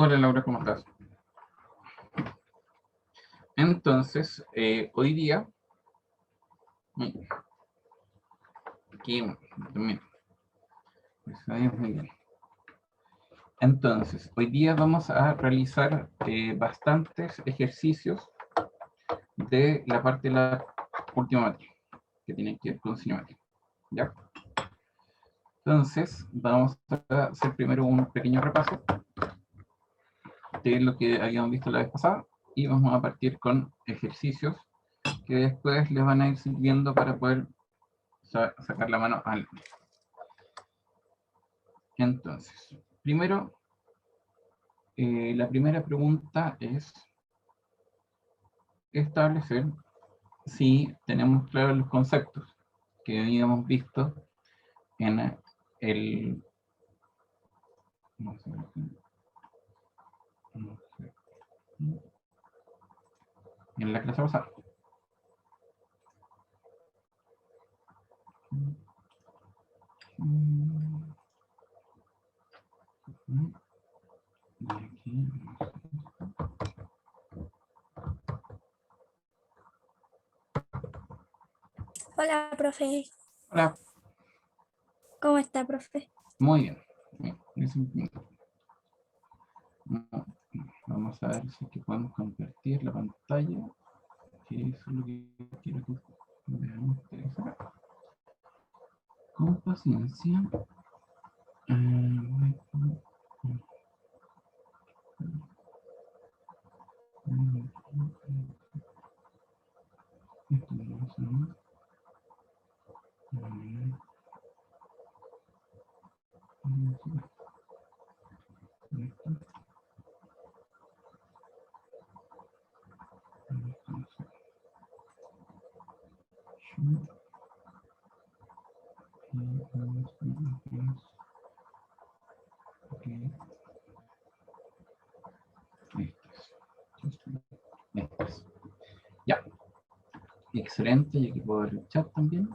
Hola Laura, ¿cómo estás? Entonces, hoy día, aquí también, pues, ahí, muy bien. Entonces, hoy día vamos a realizar bastantes ejercicios de la parte de la última materia, que tiene que ver con cinemática, ¿ya? Entonces, vamos a hacer primero un pequeño repaso de lo que habíamos visto la vez pasada y vamos a partir con ejercicios que después les van a ir sirviendo para poder sacar la mano al... Entonces, primero, la primera pregunta es establecer si tenemos claros los conceptos que habíamos visto en el... no sé, en la clase pasada. Y aquí, Hola, profe. hola, ¿Cómo está, profe? muy bien. Vamos a ver si es que podemos compartir la pantalla, que eso es lo que quiero que veamos acá. Con paciencia. Ya, excelente, y aquí puedo ver el chat también.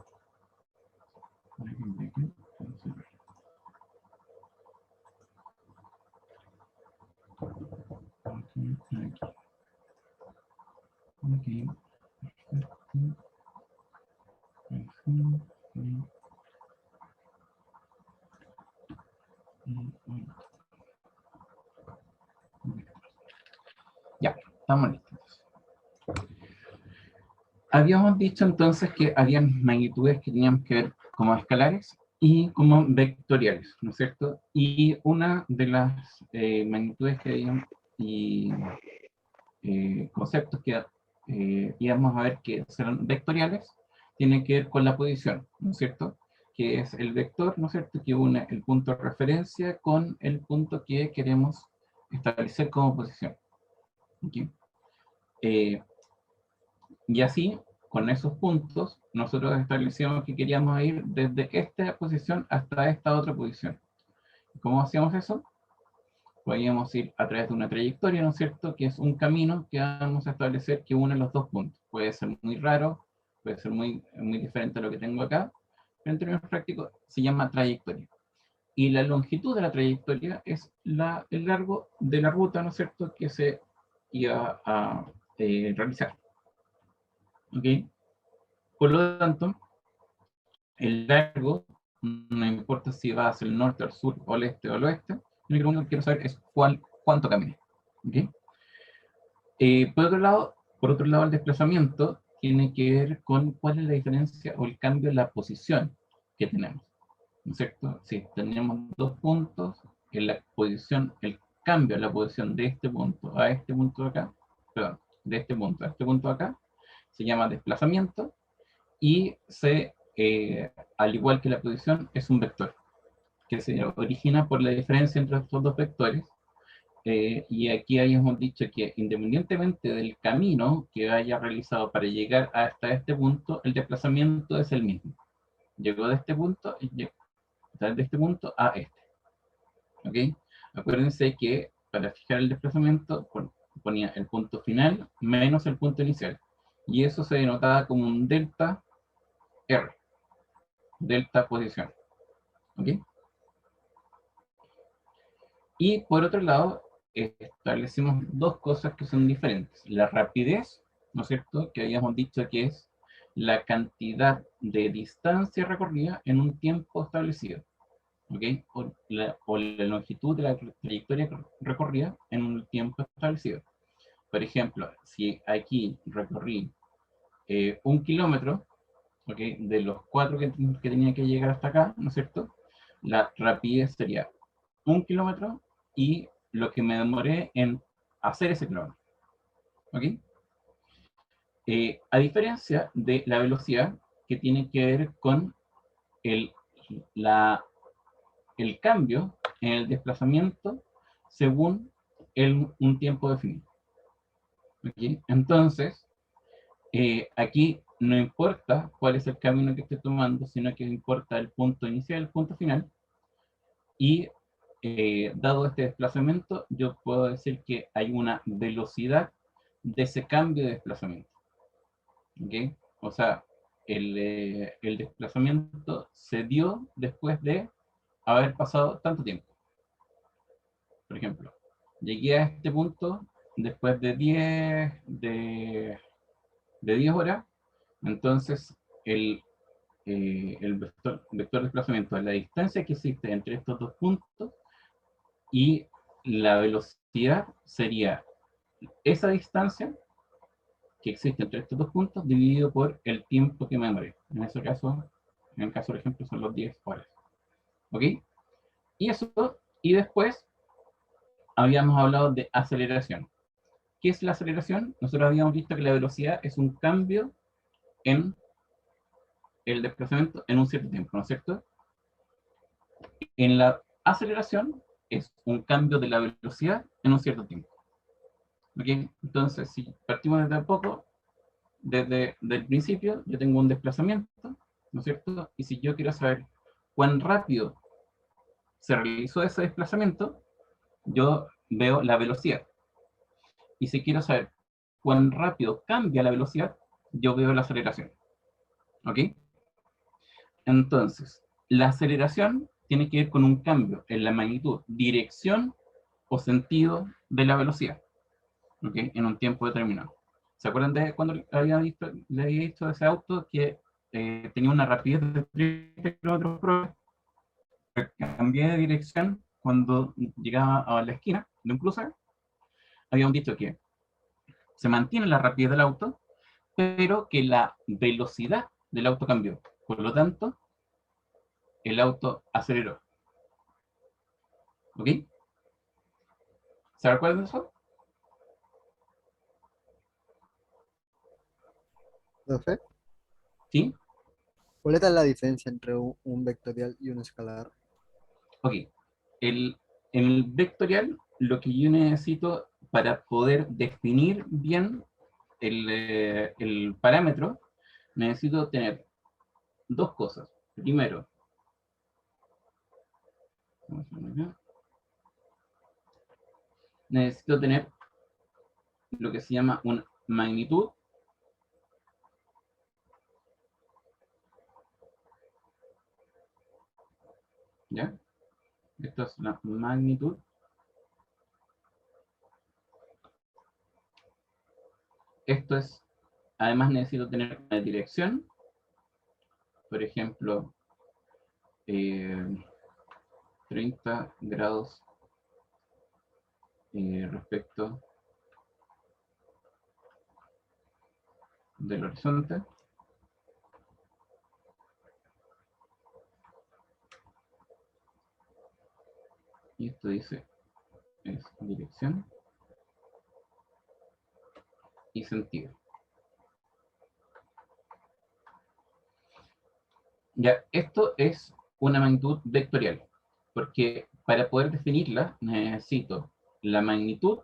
Ya, estamos listos. Habíamos dicho entonces que habían magnitudes que tenían que ver como escalares y como vectoriales, ¿no es cierto? Y una de las magnitudes que habían y conceptos que íbamos a ver que serán vectoriales tienen que ver con la posición, ¿no es cierto? Que es el vector, ¿no es cierto? Que une el punto de referencia con el punto que queremos establecer como posición. ¿Okay? Y así, con esos puntos, nosotros establecíamos que queríamos ir desde esta posición hasta esta otra posición. ¿Cómo hacíamos eso? Podíamos ir a través de una trayectoria, ¿no es cierto? Que es un camino que vamos a establecer que une los dos puntos. Puede ser muy raro, puede ser muy diferente a lo que tengo acá, pero en términos prácticos se llama trayectoria. Y la longitud de la trayectoria es el largo de la ruta, ¿no es cierto?, que se iba a realizar. ¿Ok? Por lo tanto, el largo, no importa si va hacia el norte, al sur, o al este o al oeste, lo único que quiero saber es cuánto camine. ¿Okay? Por otro lado, el desplazamiento tiene que ver con cuál es la diferencia o el cambio en la posición que tenemos. ¿No es cierto? Si tenemos dos puntos, en la posición, el cambio en la posición de este punto a este punto de acá, perdón, de este punto a este punto de acá, se llama desplazamiento y al igual que la posición, es un vector que se origina por la diferencia entre estos dos vectores. Y aquí habíamos dicho que independientemente del camino que haya realizado para llegar hasta este punto, el desplazamiento es el mismo. Llegó de este punto, de este punto a este. ¿Ok? Acuérdense que para fijar el desplazamiento ponía el punto final menos el punto inicial. Y eso se denotaba como un delta R, delta posición. ¿Ok? Y por otro lado, establecimos dos cosas que son diferentes. La rapidez, ¿no es cierto? Que habíamos dicho que es la cantidad de distancia recorrida en un tiempo establecido, ¿ok? O la longitud de la trayectoria recorrida en un tiempo establecido. Por ejemplo, si aquí recorrí 1 kilómetro, ¿ok? De los 4 que tenía que llegar hasta acá, ¿no es cierto? La rapidez sería 1 kilómetro y lo que me demoré en hacer ese kilómetro, ¿ok? A diferencia de la velocidad, que tiene que ver con el, la, el cambio en el desplazamiento según un tiempo definido, ¿ok? Entonces, aquí no importa cuál es el camino que esté tomando, sino que importa el punto inicial, el punto final, y dado este desplazamiento, yo puedo decir que hay una velocidad de ese cambio de desplazamiento, ¿ok? O sea, el desplazamiento se dio después de haber pasado tanto tiempo. Por ejemplo, llegué a este punto después de 10 horas, entonces el vector de desplazamiento es la distancia que existe entre estos dos puntos y la velocidad sería esa distancia que existe entre estos dos puntos dividido por el tiempo que me demoré. En ese caso, en el caso, por ejemplo, son los 10 horas. ¿Ok? Y eso, y después habíamos hablado de aceleración. ¿Qué es la aceleración? Nosotros habíamos visto que la velocidad es un cambio en el desplazamiento en un cierto tiempo, ¿no es cierto? En la aceleración es un cambio de la velocidad en un cierto tiempo. ¿Ok? Entonces, si partimos desde a poco, desde el principio, yo tengo un desplazamiento, ¿no es cierto? Y si yo quiero saber cuán rápido se realizó ese desplazamiento, yo veo la velocidad. Y si quiero saber cuán rápido cambia la velocidad, yo veo la aceleración. ¿Ok? Entonces, la aceleración tiene que ver con un cambio en la magnitud, dirección o sentido de la velocidad, ¿ok? En un tiempo determinado. ¿Se acuerdan de cuando le había visto a ese auto que tenía una rapidez de 30 kilómetros por hora? Cambié de dirección cuando llegaba a la esquina de un cruce. Habíamos dicho que se mantiene la rapidez del auto, pero que la velocidad del auto cambió. Por lo tanto, el auto aceleró. ¿Ok? ¿Se recuerdan de eso? Profe, ¿Sí? ¿cuál es la diferencia entre un vectorial y un escalar? Ok. El, en el vectorial, lo que yo necesito para poder definir bien el parámetro, necesito tener dos cosas. Primero, necesito tener lo que se llama una magnitud, ¿ya? Esto es la magnitud. Esto es, además necesito tener una dirección, por ejemplo, 30 grados respecto del horizonte. Y esto dice, es dirección y sentido. Ya, esto es una magnitud vectorial, porque para poder definirla necesito la magnitud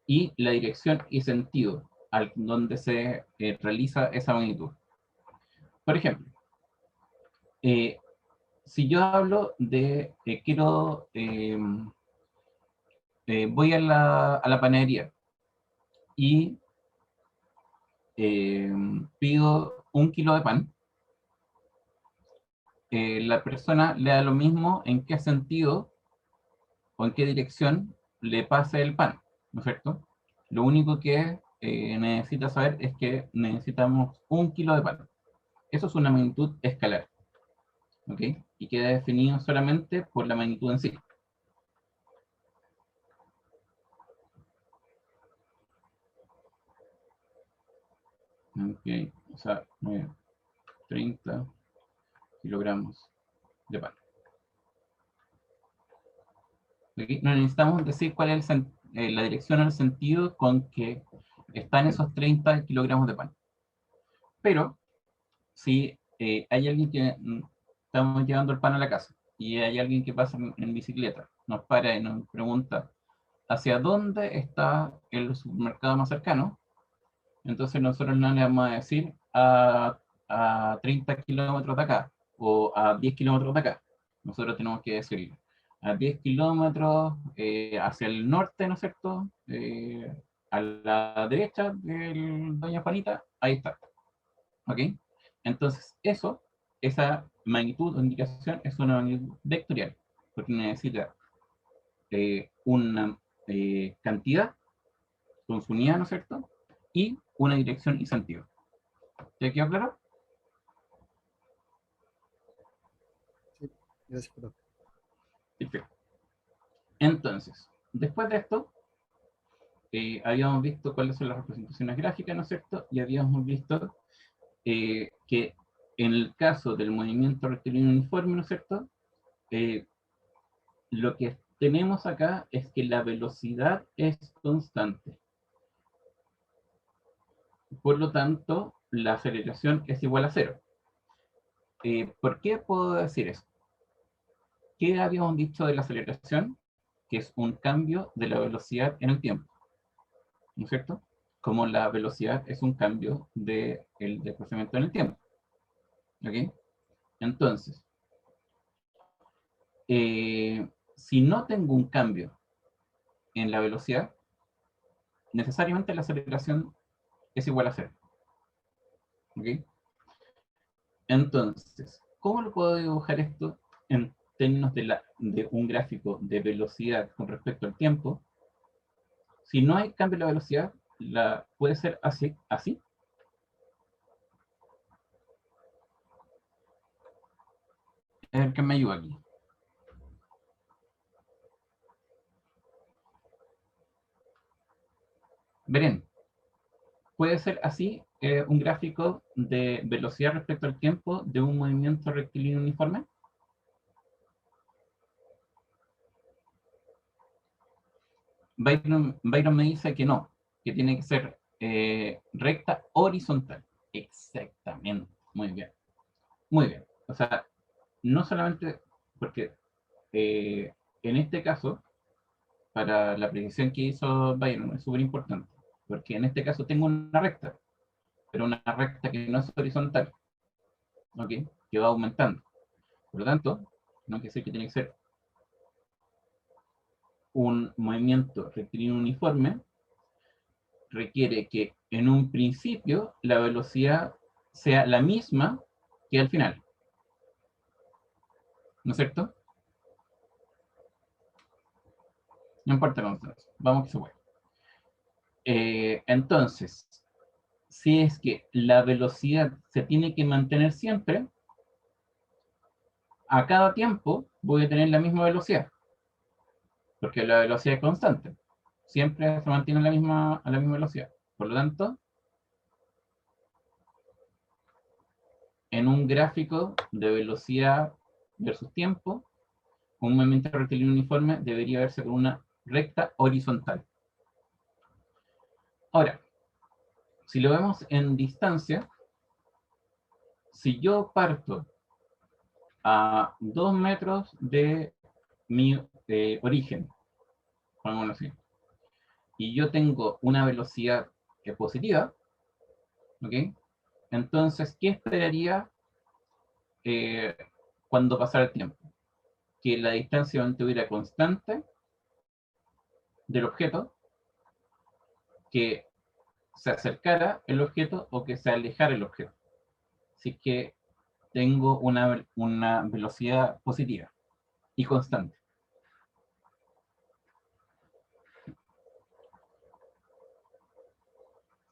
y la dirección y sentido al donde se realiza esa magnitud. Por ejemplo, eh, si yo hablo de voy a la panadería y pido 1 kilo de pan, la persona le da lo mismo en qué sentido o en qué dirección le pase el pan, ¿no es cierto? Lo único que necesita saber es que necesitamos 1 kilo de pan. Eso es una magnitud escalar, ¿ok? Y queda definido solamente por la magnitud en sí. Ok, o sea, 30 kilogramos de pan. ¿Ok? No necesitamos decir cuál es la dirección o el sentido con que están esos 30 kilogramos de pan. Pero, si hay alguien que estamos llevando el pan a la casa y hay alguien que pasa en bicicleta, nos para y nos pregunta hacia dónde está el supermercado más cercano, entonces nosotros no le vamos a decir a 30 kilómetros de acá o a 10 kilómetros de acá. Nosotros tenemos que decirle a 10 kilómetros hacia el norte, ¿no es cierto? A la derecha de Doña Juanita, ahí está. ¿Ok? Entonces, esa magnitud o indicación es una magnitud vectorial, porque necesita una cantidad con su unidad, ¿no es cierto? Y una dirección y sentido. ¿Ya quedó claro? Sí, gracias, profe. Perfecto. Entonces, después de esto, habíamos visto cuáles son las representaciones gráficas, ¿no es cierto? Y habíamos visto que en el caso del movimiento rectilíneo uniforme, ¿no es cierto? Lo que tenemos acá es que la velocidad es constante. Por lo tanto, la aceleración es igual a cero. ¿Por qué puedo decir eso? ¿Qué habíamos dicho de la aceleración? Que es un cambio de la velocidad en el tiempo, ¿no es cierto? Como la velocidad es un cambio del desplazamiento en el tiempo. ¿Ok? Entonces, si no tengo un cambio en la velocidad, necesariamente la aceleración es igual a cero. ¿Ok? Entonces, ¿cómo lo puedo dibujar esto en términos de un gráfico de velocidad con respecto al tiempo? Si no hay cambio en la velocidad, puede ser así, así. A ver, ¿qué me ayuda aquí? Verén, puede ser así un gráfico de velocidad respecto al tiempo de un movimiento rectilíneo uniforme. Byron me dice que no, que tiene que ser recta horizontal. Exactamente, muy bien. Muy bien. O sea, no solamente porque en este caso, para la precisión que hizo Byron, es súper importante, porque en este caso tengo una recta, pero una recta que no es horizontal, ¿ok? Que va aumentando. Por lo tanto, no quiere decir que tiene que ser un movimiento rectilíneo uniforme, requiere que en un principio la velocidad sea la misma que al final, ¿no es cierto? No importa cómo está, vamos que se puede. Entonces, si es que la velocidad se tiene que mantener siempre, a cada tiempo voy a tener la misma velocidad, porque la velocidad es constante. Siempre se mantiene a la misma velocidad. Por lo tanto, en un gráfico de velocidad versus tiempo, un movimiento rectilíneo uniforme debería verse con una recta horizontal. Ahora, si lo vemos en distancia, si yo parto a 2 metros de mi origen, pongámoslo así, y yo tengo una velocidad que es positiva, ¿ok? Entonces, ¿qué esperaría eh, cuando pasara el tiempo? Que la distancia mantuviera constante del objeto, que se acercara el objeto o que se alejara el objeto. Así que tengo una velocidad positiva y constante.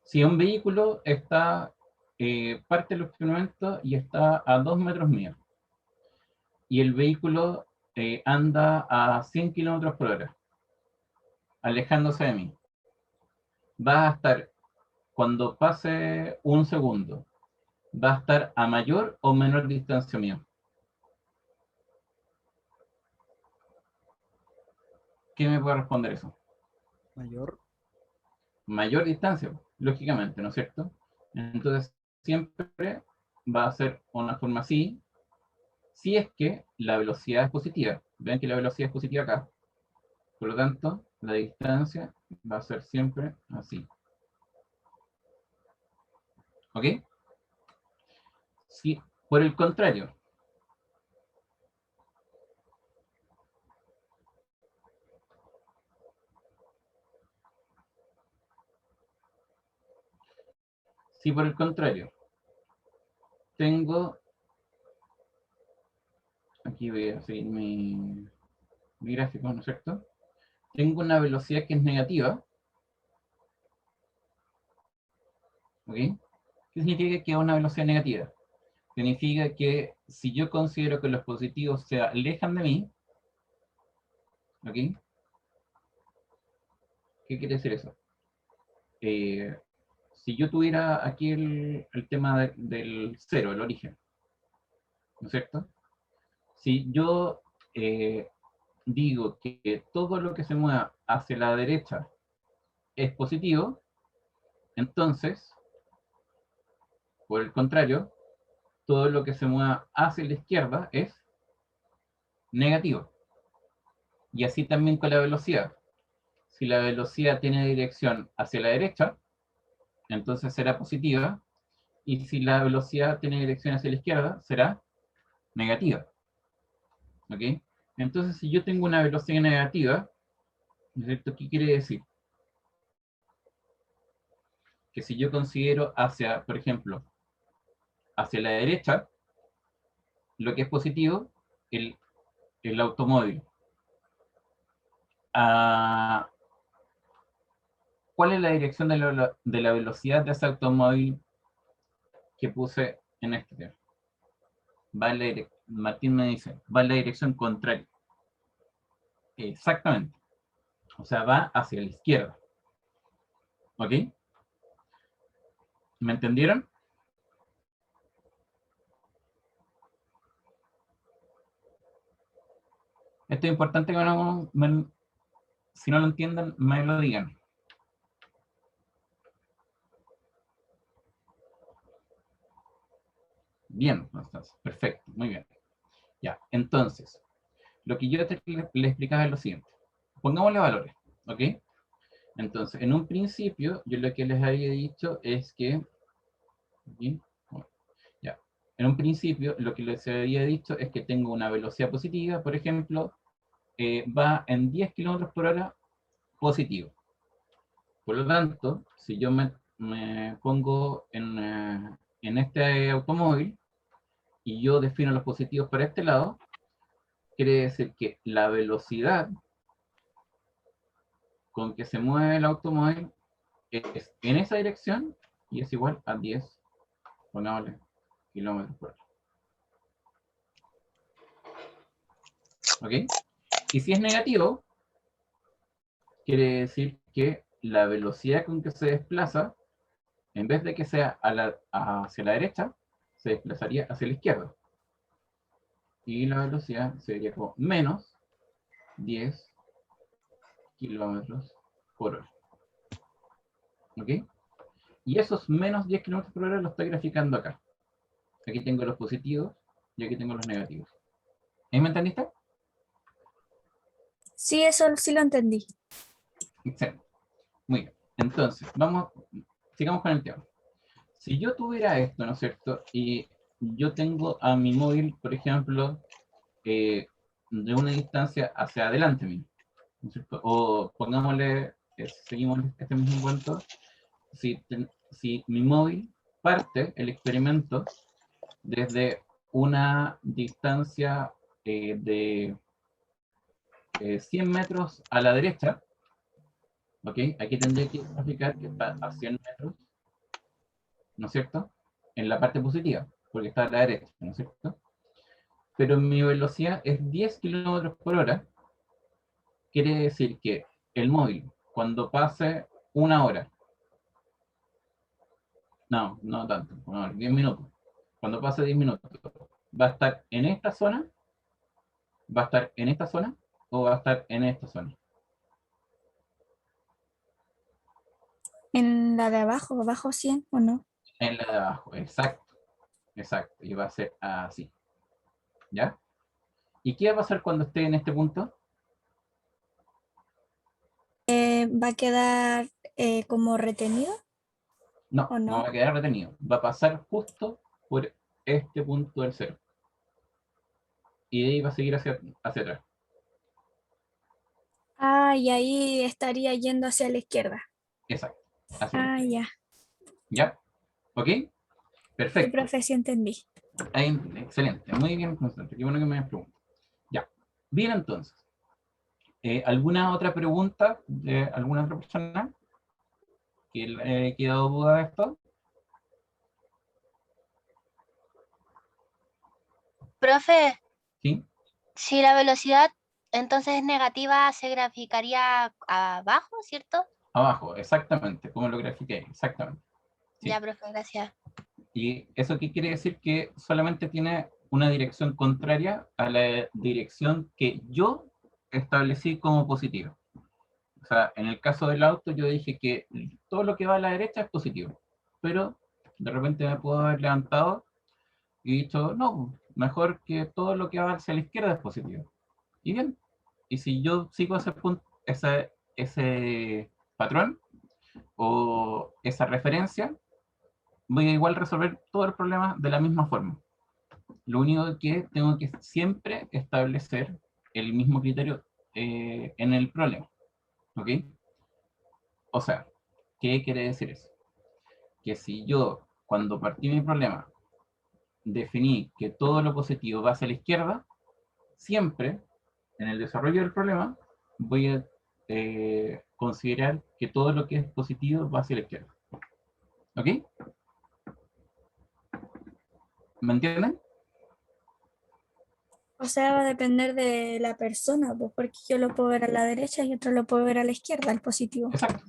Si un vehículo está, parte del experimento y está a 2 metros mío, y el vehículo anda a 100 kilómetros por hora, alejándose de mí, va a estar, cuando pase un segundo, va a estar a mayor o menor distancia mío. ¿Qué me puede responder eso? Mayor. Mayor distancia, lógicamente, ¿no es cierto? Entonces, siempre va a ser una forma así, si es que la velocidad es positiva. Ven que la velocidad es positiva acá. Por lo tanto, la distancia va a ser siempre así. ¿Ok? Si, por el contrario, si por el contrario, tengo, aquí voy a seguir mi gráfico, ¿no es cierto? Tengo una velocidad que es negativa, ¿ok? ¿Qué significa que es una velocidad negativa? Significa que si yo considero que los positivos se alejan de mí, ¿ok? ¿Qué quiere decir eso? Eh, si yo tuviera aquí el tema del cero, el origen, ¿no es cierto? Si yo digo que todo lo que se mueva hacia la derecha es positivo, entonces, por el contrario, todo lo que se mueva hacia la izquierda es negativo. Y así también con la velocidad. Si la velocidad tiene dirección hacia la derecha, entonces será positiva. Y si la velocidad tiene dirección hacia la izquierda, será negativa. ¿Ok? Entonces, si yo tengo una velocidad negativa, ¿no es cierto? ¿Qué quiere decir? Que si yo considero hacia, por ejemplo, hacia la derecha, lo que es positivo, el, el automóvil. Ah, ¿cuál es la dirección de la velocidad de ese automóvil que puse en este tema? Va en la Martín me dice, va en la dirección contraria. Exactamente. O sea, va hacia la izquierda. ¿Ok? ¿Me entendieron? Esto es importante que si no lo entienden, me lo digan. Bien, entonces, perfecto, muy bien. Ya, entonces, lo que yo le explicaba es lo siguiente. Pongámosle valores, ¿ok? Entonces, en un principio, yo lo que les había dicho es que, ¿sí? Bueno, ya, en un principio, lo que les había dicho es que tengo una velocidad positiva, por ejemplo, va en 10 kilómetros por hora positivo. Por lo tanto, si yo me pongo en este automóvil y yo defino los positivos para este lado, quiere decir que la velocidad con que se mueve el automóvil es en esa dirección y es igual a 10, pongámosle, kilómetros por hora. ¿Ok? Y si es negativo, quiere decir que la velocidad con que se desplaza, en vez de que sea hacia la derecha, se desplazaría hacia la izquierda. Y la velocidad sería como menos 10 kilómetros por hora. ¿Ok? Y esos menos 10 kilómetros por hora los estoy graficando acá. Aquí tengo los positivos y aquí tengo los negativos. ¿Ahí me entendiste? Sí, eso sí lo entendí. Excelente. Muy bien. Entonces, sigamos con el tema. Si yo tuviera esto, ¿no es cierto? Y yo tengo a mi móvil, por ejemplo, de una distancia hacia adelante mío, ¿no es cierto? O pongámosle, seguimos este mismo cuento, si mi móvil parte el experimento desde una distancia de 100 metros a la derecha, ¿ok? Aquí tendría que graficar que está a 100 metros ¿no es cierto? En la parte positiva, porque está a la derecha, ¿no es cierto? Pero mi velocidad es 10 kilómetros por hora, quiere decir que el móvil, cuando pase una hora, no tanto, no, 10 minutos, cuando pase 10 minutos, ¿va a estar en esta zona? ¿Va a estar en esta zona? ¿O va a estar en esta zona? En la de abajo, abajo 100 o no. En la de abajo, exacto, exacto, y va a ser así, ¿ya? ¿Y qué va a pasar cuando esté en este punto? ¿Va a quedar como retenido No, o no no? va a quedar retenido, va a pasar justo por este punto del cero, y de ahí va a seguir hacia atrás, Ah, y ahí estaría yendo hacia la izquierda. exacto, hacia la Ah, izquierda, ya. ¿ya? ¿Ok? Sí, Perfecto. profe, sí entendí. Ahí, excelente, muy bien, Constante. Qué bueno que me preguntas. Ya. Bien, entonces. ¿Alguna otra pregunta de alguna otra persona que le haya quedado duda de esto? Profe, ¿Sí? si la velocidad entonces es negativa, se graficaría abajo, ¿cierto? Abajo, exactamente, como lo grafiqué, exactamente. Sí. Ya, profe, gracias. ¿Y eso qué quiere decir? Que solamente tiene una dirección contraria a la dirección que yo establecí como positiva. O sea, en el caso del auto yo dije que todo lo que va a la derecha es positivo, pero de repente me puedo haber levantado y dicho, no, mejor que todo lo que va hacia la izquierda es positivo. Y bien, y si yo sigo ese punto, ese patrón o esa referencia, voy a igual resolver todo el problema de la misma forma. Lo único que tengo que siempre establecer el mismo criterio en el problema. ¿Ok? O sea, ¿qué quiere decir eso? Que si yo, cuando partí mi problema, definí que todo lo positivo va hacia la izquierda, siempre en el desarrollo del problema voy a considerar que todo lo que es positivo va hacia la izquierda. ¿Ok? ¿Me entienden? O sea, va a depender de la persona, pues, porque yo lo puedo ver a la derecha y otro lo puedo ver a la izquierda, el positivo. Exacto,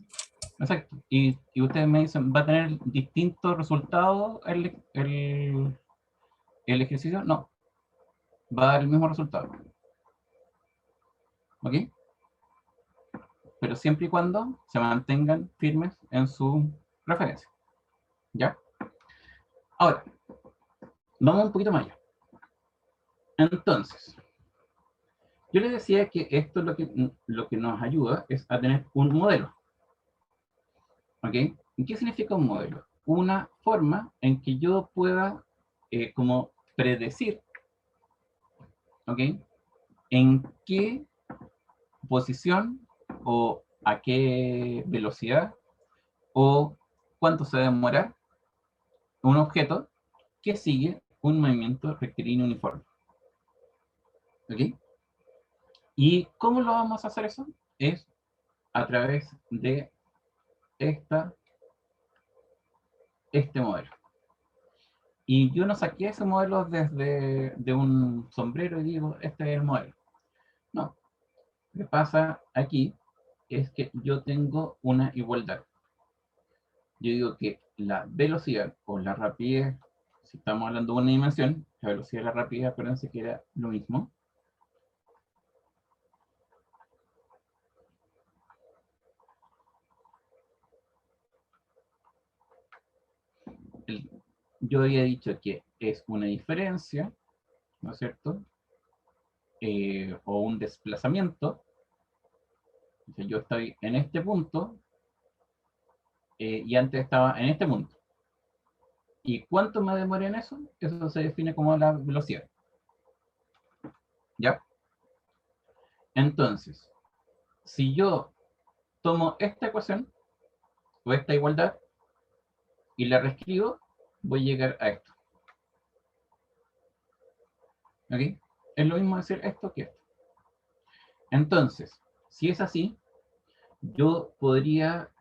exacto. Y ustedes me dicen, ¿va a tener distintos resultados el ejercicio? No, va a dar el mismo resultado. ¿Ok? Pero siempre y cuando se mantengan firmes en su referencia. ¿Ya? Ahora, vamos un poquito más allá. Entonces, yo les decía que esto lo que nos ayuda es a tener un modelo. ¿Ok? ¿Y qué significa un modelo? Una forma en que yo pueda como predecir, ¿ok? En qué posición o a qué velocidad o cuánto se demora un objeto que sigue un movimiento rectilíneo uniforme. ¿Ok? ¿Y cómo lo vamos a hacer eso? Es a través de esta, este modelo. Y yo no saqué ese modelo desde de un sombrero y digo, este es el modelo. No, lo que pasa aquí es que yo tengo una igualdad. Yo digo que la velocidad o la rapidez, si estamos hablando de una dimensión, la velocidad y la rapidez, acuérdense que era lo mismo. El- yo había dicho que es una diferencia, ¿no es cierto? O un desplazamiento. Entonces, yo estoy en este punto y antes estaba en este punto. ¿Y cuánto me demoré en eso? Eso se define como la velocidad. ¿Ya? Entonces, si yo tomo esta ecuación o esta igualdad y la reescribo, voy a llegar a esto. ¿Ok? Es lo mismo decir esto que esto. Entonces, si es así, yo podría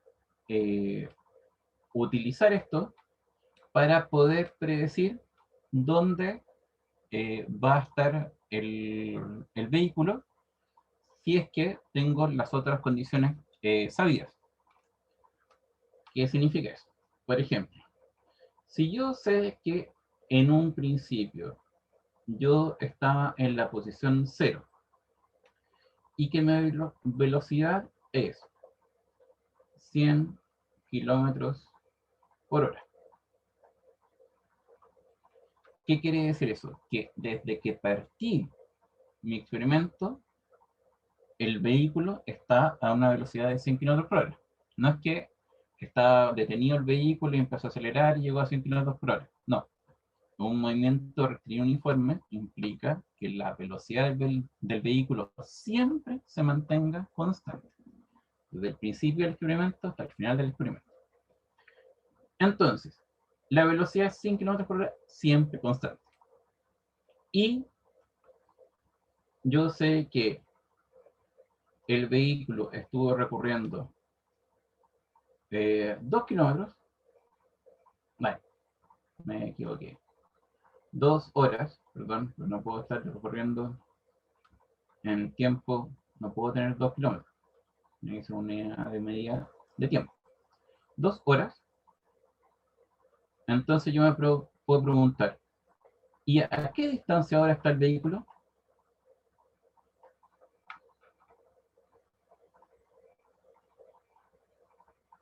utilizar esto para poder predecir dónde va a estar el vehículo si es que tengo las otras condiciones sabidas. ¿Qué significa eso? Por ejemplo, si yo sé que en un principio yo estaba en la posición 0 y que mi velocidad es 100 kilómetros por hora. ¿Qué quiere decir eso? Que desde que partí mi experimento, el vehículo está a una velocidad de 100 kilómetros por hora. No es que está detenido el vehículo y empezó a acelerar y llegó a 100 kilómetros por hora. No. Un movimiento rectilíneo uniforme implica que la velocidad del vehículo siempre se mantenga constante. Desde el principio del experimento hasta el final del experimento. Entonces, la velocidad es 100 km por hora siempre constante. Y yo sé que el vehículo estuvo recorriendo 2 kilómetros. Vale, me equivoqué. 2 horas, perdón, pero no puedo estar recorriendo en tiempo, no puedo tener 2 kilómetros. Tiene que ser una unidad de medida de tiempo. 2 horas. Entonces yo me puedo preguntar, ¿y a qué distancia ahora está el vehículo?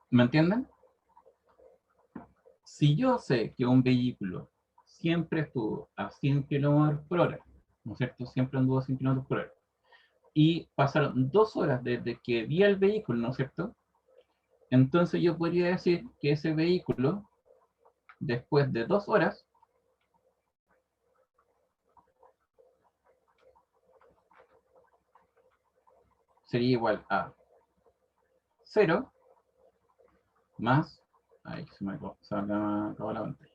¿Me entienden? Si yo sé que un vehículo siempre estuvo a 100 kilómetros por hora, ¿no es cierto? Siempre anduvo a 100 kilómetros por hora. Y pasaron 2 horas desde que vi el vehículo, ¿no es cierto? Entonces yo podría decir que ese vehículo, después de 2 horas, sería igual a 0 más... Ay, se me acabó la pantalla.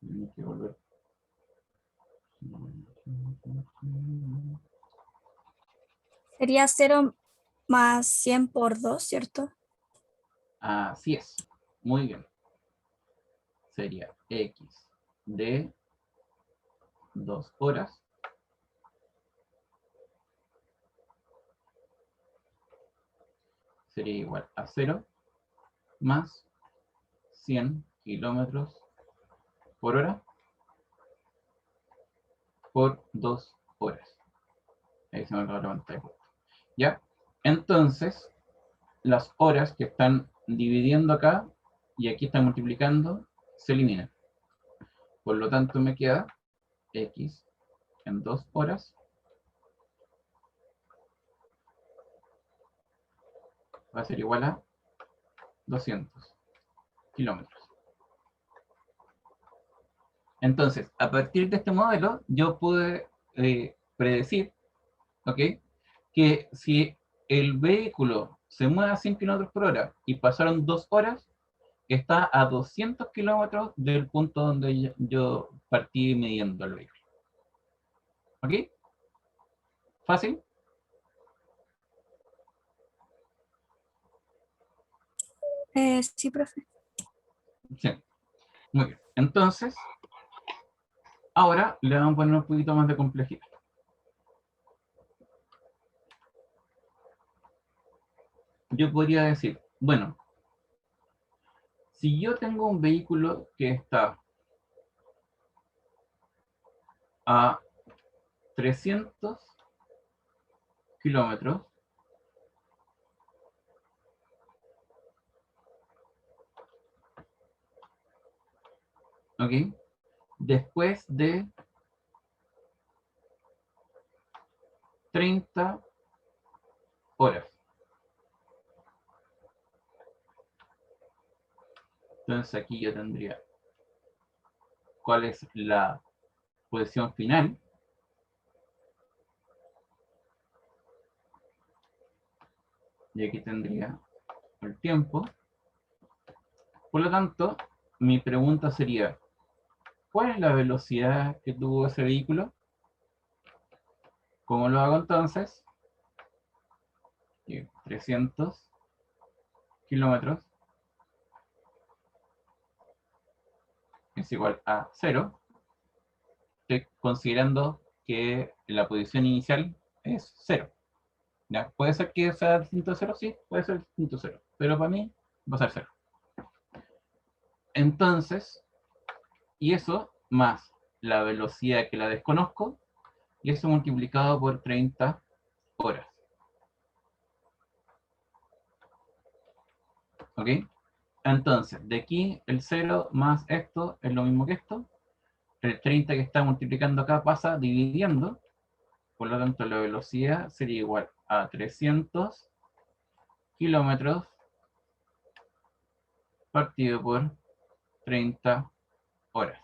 Tengo que volver. Sería 0 más 100 por 2, ¿cierto? Así es. Muy bien. Sería x de 2 horas sería igual a 0 más 100 kilómetros por hora por 2 horas. Ahí se me acabó la pantalla. ¿Ya? Entonces, las horas que están dividiendo acá y aquí están multiplicando, se eliminan. Por lo tanto, me queda x en 2 horas va a ser igual a 200 kilómetros. Entonces, a partir de este modelo, yo pude predecir, ¿ok?, que si el vehículo se mueve a 100 kilómetros por hora y pasaron 2 horas, está a 200 kilómetros del punto donde yo partí midiendo el vehículo. ¿Ok? ¿Fácil? Sí, profe. Sí. Muy bien. Entonces, ahora le vamos a poner un poquito más de complejidad. Yo podría decir, bueno, si yo tengo un vehículo que está a 300 kilómetros, ¿ok?, después de 30 horas. Entonces aquí yo tendría cuál es la posición final. Y aquí tendría el tiempo. Por lo tanto, mi pregunta sería, ¿cuál es la velocidad que tuvo ese vehículo? ¿Cómo lo hago entonces? 300 kilómetros es igual a 0, estoy considerando que la posición inicial es 0. ¿Ya? ¿Puede ser que sea distinto a 0? Sí, puede ser distinto a 0. Pero para mí va a ser 0. Entonces, y eso más la velocidad que la desconozco, y eso multiplicado por 30 horas. ¿Ok? Entonces, de aquí el 0 más esto es lo mismo que esto. El 30 que está multiplicando acá pasa dividiendo. Por lo tanto, la velocidad sería igual a 300 kilómetros partido por 30 horas.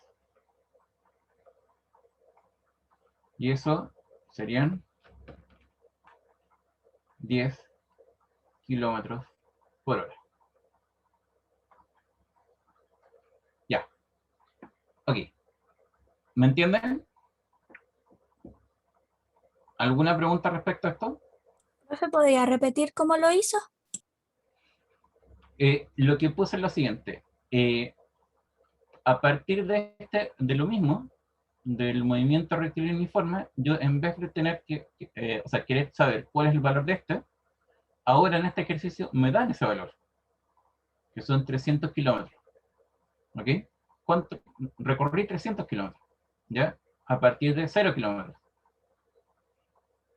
Y eso serían 10 kilómetros por hora. Ya. Ok. ¿Me entienden? ¿Alguna pregunta respecto a esto? ¿Profe, podría repetir cómo lo hizo? Lo que puse es lo siguiente. A partir de lo mismo, del movimiento rectilíneo uniforme, yo en vez de tener o sea, querer saber cuál es el valor de este, ahora en este ejercicio me dan ese valor, que son 300 kilómetros. ¿Ok? ¿Cuánto? Recorrí 300 kilómetros, ¿ya? A partir de 0 kilómetros.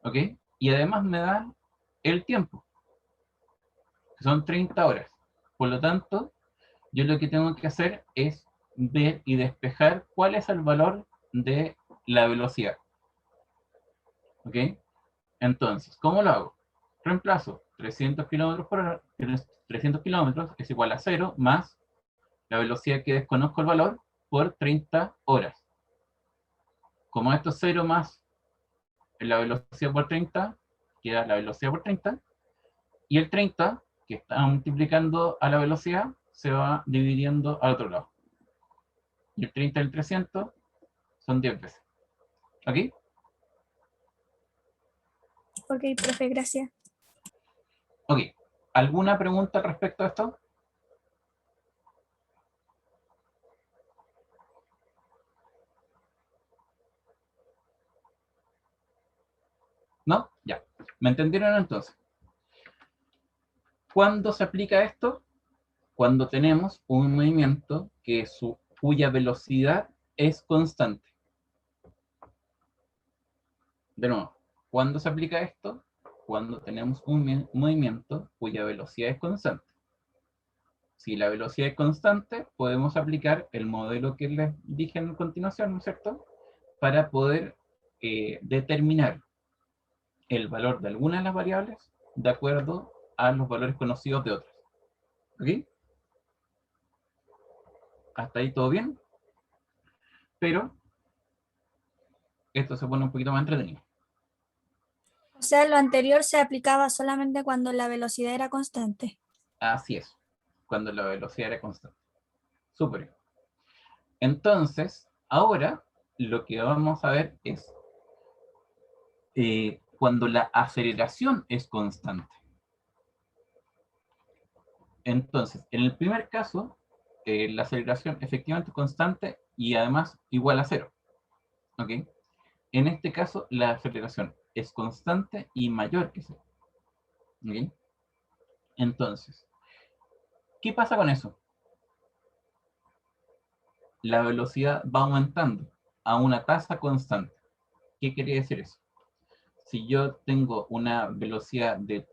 ¿Ok? Y además me dan el tiempo, que son 30 horas. Por lo tanto, yo lo que tengo que hacer es ver y despejar cuál es el valor de la velocidad. ¿Ok? Entonces, ¿cómo lo hago? Reemplazo 300 kilómetros por hora, 300 kilómetros es igual a 0 más la velocidad que desconozco el valor por 30 horas. Como esto es 0 más la velocidad por 30, queda la velocidad por 30, y el 30, que está multiplicando a la velocidad, se va dividiendo al otro lado. Y el 30 del 300 son 10 veces. ¿Ok? Ok, profe, gracias. Ok. ¿Alguna pregunta respecto a esto? ¿No? Ya. ¿Me entendieron entonces? ¿Cuándo se aplica esto? Cuando tenemos un movimiento cuya velocidad es constante. De nuevo, ¿cuándo se aplica esto? Cuando tenemos un movimiento cuya velocidad es constante. Si la velocidad es constante, podemos aplicar el modelo que les dije en continuación, ¿no es cierto? Para poder determinar el valor de algunas de las variables de acuerdo a los valores conocidos de otras. ¿Ok? Hasta ahí todo bien. Pero esto se pone un poquito más entretenido. O sea, lo anterior se aplicaba solamente cuando la velocidad era constante. Así es, cuando la velocidad era constante. Súper bien. Entonces, ahora lo que vamos a ver es cuando la aceleración es constante. Entonces, en el primer caso, la aceleración efectivamente es constante y además igual a 0. ¿Ok? En este caso, la aceleración es constante y mayor que 0. ¿Ok? Entonces, ¿qué pasa con eso? La velocidad va aumentando a una tasa constante. ¿Qué quiere decir eso? Si yo tengo una velocidad de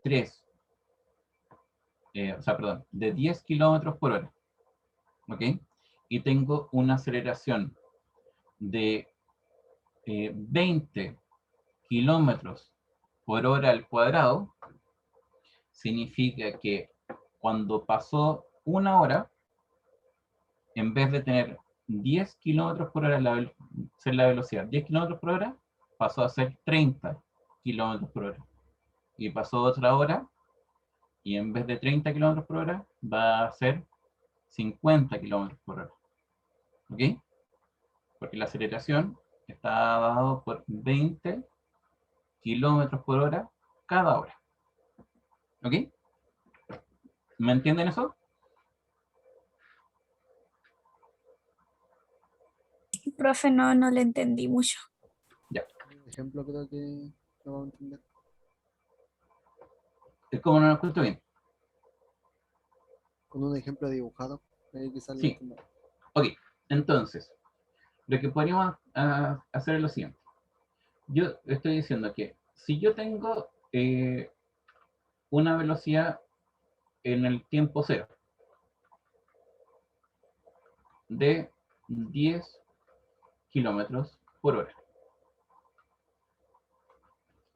10 kilómetros por hora, ¿ok? Y tengo una aceleración de 20 kilómetros por hora al cuadrado, significa que cuando pasó una hora, en vez de tener 10 kilómetros por hora ser la velocidad 10 kilómetros por hora, pasó a ser 30 kilómetros por hora. Y pasó otra hora, y en vez de 30 kilómetros por hora, va a ser 50 kilómetros por hora. ¿Ok? Porque la aceleración está dado por 20 kilómetros por hora cada hora. ¿Ok? ¿Me entienden eso? Profe, no le entendí mucho. Por ejemplo, creo que lo vamos a entender. Es como no lo escucho bien. Con un ejemplo dibujado, ahí quizás lo Sí. entendamos. Ok, entonces, lo que podríamos hacer es lo siguiente. Yo estoy diciendo que si yo tengo una velocidad en el tiempo cero de 10 kilómetros por hora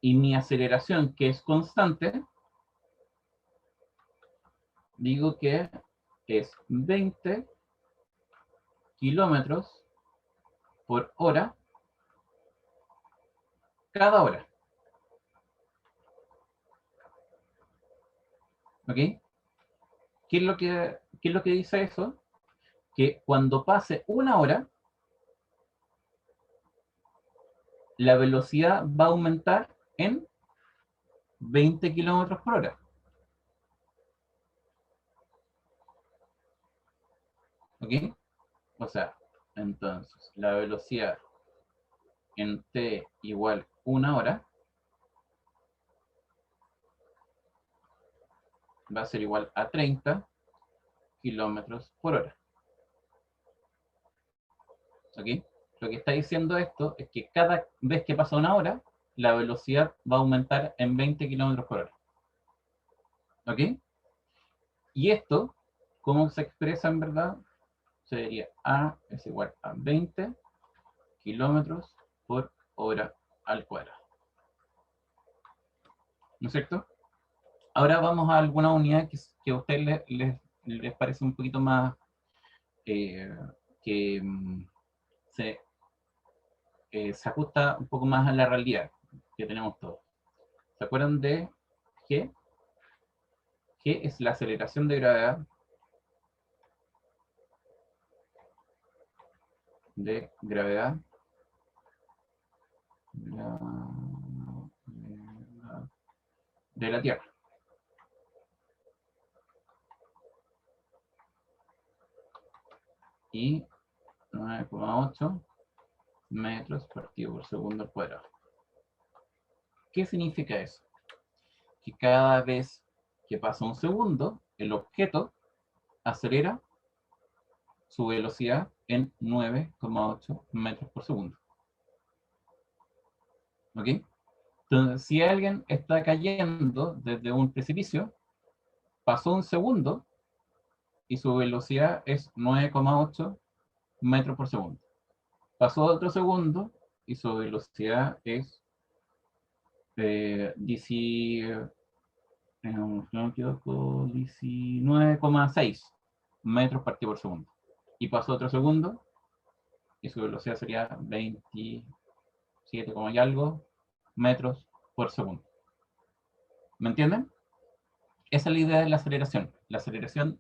y mi aceleración, que es constante, digo que es 20 kilómetros por hora cada hora. ¿Ok? ¿Qué es lo que dice eso? Que cuando pase una hora, la velocidad va a aumentar en 20 kilómetros por hora. ¿Ok? O sea, entonces, la velocidad en t igual una hora va a ser igual a 30 kilómetros por hora. ¿Ok? Lo que está diciendo esto es que cada vez que pasa una hora, la velocidad va a aumentar en 20 kilómetros por hora. ¿Ok? Y esto, ¿cómo se expresa en verdad? Sería A es igual a 20 kilómetros por hora al cuadrado. ¿No es cierto? Ahora vamos a alguna unidad que a ustedes les parece un poquito más eh, que se, se ajusta un poco más a la realidad que tenemos todos. ¿Se acuerdan de G? G es la aceleración de gravedad de la Tierra. Y 9,8 metros partido por segundo al cuadrado. ¿Qué significa eso? Que cada vez que pasa un segundo, el objeto acelera su velocidad en 9,8 metros por segundo. ¿Ok? Entonces, si alguien está cayendo desde un precipicio, pasó un segundo y su velocidad es 9,8 metros por segundo. Pasó otro segundo y su velocidad es 19,6 metros partido por segundo. Y pasó otro segundo y su velocidad sería 27, y algo metros por segundo. ¿Me entienden? Esa es la idea de la aceleración. La aceleración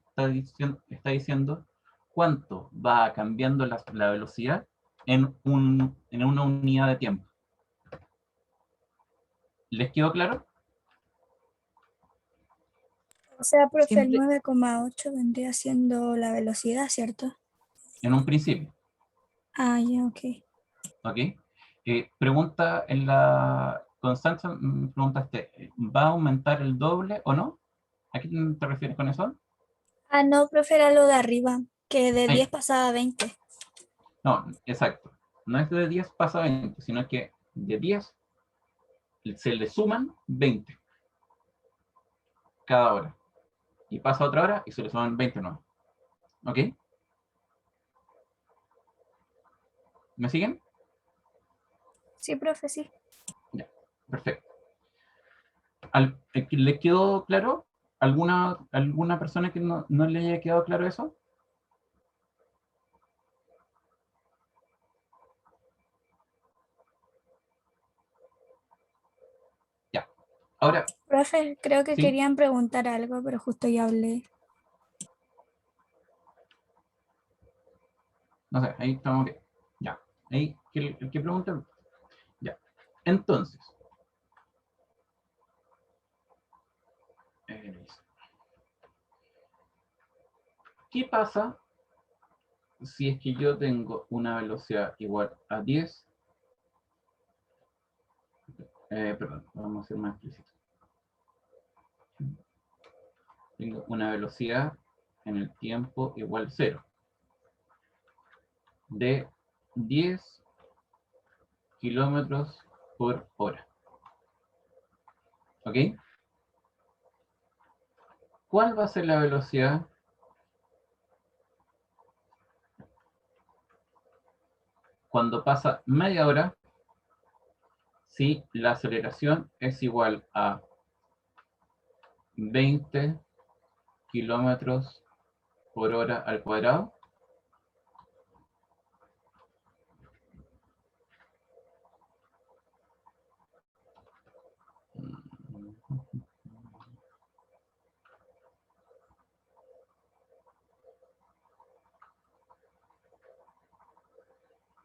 está diciendo cuánto va cambiando la velocidad en una unidad de tiempo. ¿Les quedó claro? O sea, profe, el Siempre 9,8 vendría siendo la velocidad, ¿cierto? en un principio. Ah, ya, ok. ¿Ok? Pregunta en la Constanza, preguntaste, ¿va a aumentar el doble o no? ¿A qué te refieres con eso? Ah, no, profe, era lo de arriba, que de 10 Ahí. pasaba a 20. No, exacto. No es de 10 pasa a 20, sino que de 10 se le suman 20 cada hora. Y pasa otra hora y se le suman 20 nuevos. ¿Ok? ¿Me siguen? Sí, profe, sí. Ya, perfecto. ¿Le quedó claro? ¿Alguna persona que no le haya quedado claro eso? Ya. Ahora, Profe, creo que sí, querían preguntar algo, pero justo ya hablé. no sé, ahí estamos bien. Ya. Ahí, el que pregunta, ya. Entonces, ¿qué pasa si es que yo tengo una velocidad igual a 10, perdón, vamos a ser más explícitos. Tengo una velocidad en el tiempo igual a 0 de 10 kilómetros por hora. ¿Ok? ¿Cuál va a ser la velocidad cuando pasa media hora si la aceleración es igual a 20 kilómetros por hora al cuadrado?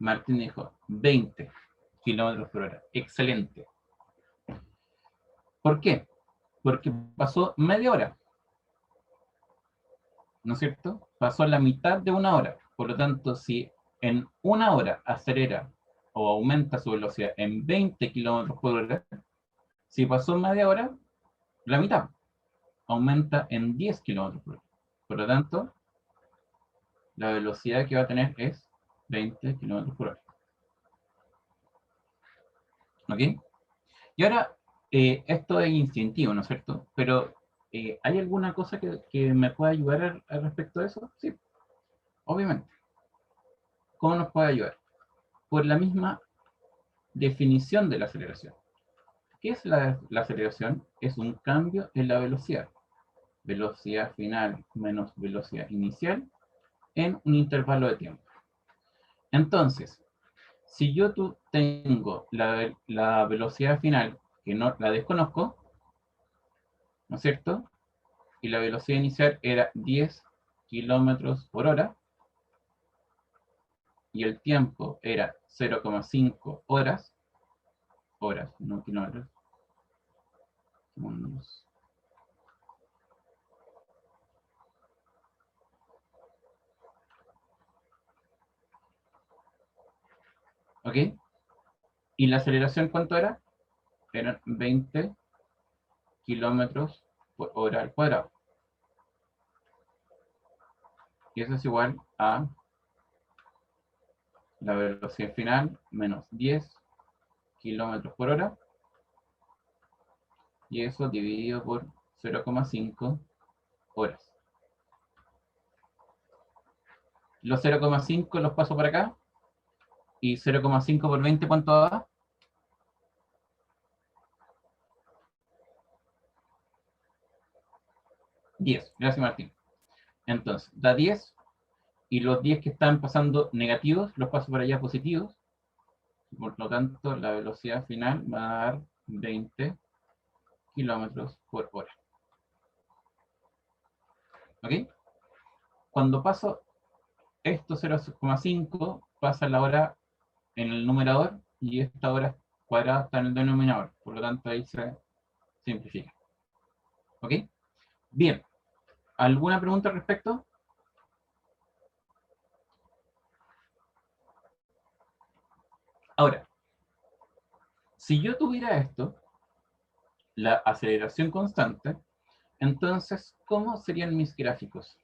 Martín dijo 20 kilómetros por hora. Excelente. ¿Por qué? Porque pasó media hora. ¿No es cierto? Pasó la mitad de una hora. Por lo tanto, si en una hora acelera o aumenta su velocidad en 20 kilómetros por hora, si pasó media hora, la mitad aumenta en 10 kilómetros por hora. Por lo tanto, la velocidad que va a tener es 20 kilómetros por hora. ¿Ok? Y ahora, esto es instintivo, ¿no es cierto? Pero, ¿hay alguna cosa que me pueda ayudar al respecto de eso? Sí, obviamente. ¿Cómo nos puede ayudar? Por la misma definición de la aceleración. ¿Qué es la aceleración? Es un cambio en la velocidad. Velocidad final menos velocidad inicial en un intervalo de tiempo. Entonces, si yo tengo la velocidad final que no la desconozco, ¿no es cierto? Y la velocidad inicial era 10 kilómetros por hora, y el tiempo era 0,5 horas, no kilómetros, segundos. ¿Ok? ¿Y la aceleración cuánto era? Eran 20 kilómetros por hora al cuadrado. Y eso es igual a la velocidad final menos 10 kilómetros por hora. Y eso dividido por 0,5 horas. Los 0,5 los paso para acá. Y 0,5 por 20, ¿cuánto da? 10. Gracias, Martín. Entonces, da 10. Y los 10 que están pasando negativos, los paso para allá positivos. Por lo tanto, la velocidad final va a dar 20 kilómetros por hora. ¿Ok? Cuando paso esto 0,5, pasa la hora en el numerador y esta hora cuadrada está en el denominador. Por lo tanto, ahí se simplifica. ¿Ok? Bien. ¿Alguna pregunta al respecto? Ahora, si yo tuviera esto, la aceleración constante, entonces, ¿cómo serían mis gráficos?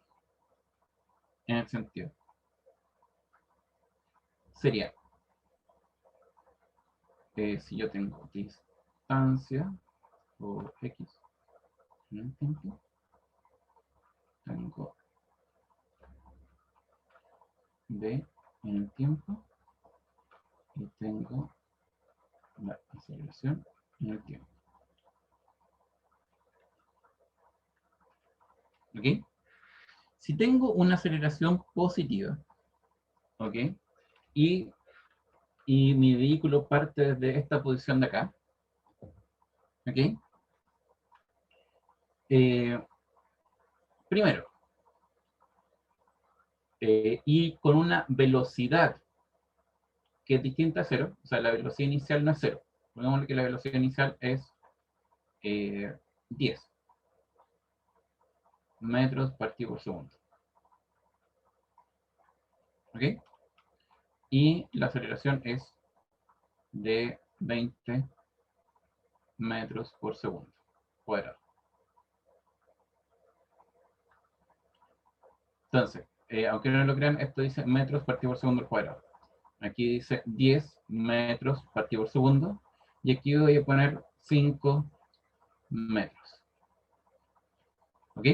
En el sentido. Sería, si yo tengo distancia por X en el tiempo, tengo B en el tiempo y tengo la aceleración en el tiempo. ¿Ok? Si tengo una aceleración positiva, ¿ok? Y mi vehículo parte desde esta posición de acá, ¿ok? Primero, y con una velocidad que es distinta a 0, o sea, la velocidad inicial no es 0. Pongámosle que la velocidad inicial es 10 metros partido por segundo. ¿Ok? Y la aceleración es de 20 metros por segundo cuadrado. Entonces, aunque no lo crean, esto dice metros partido por segundo al cuadrado. Aquí dice 10 metros partido por segundo. Y aquí voy a poner 5 metros. ¿Ok?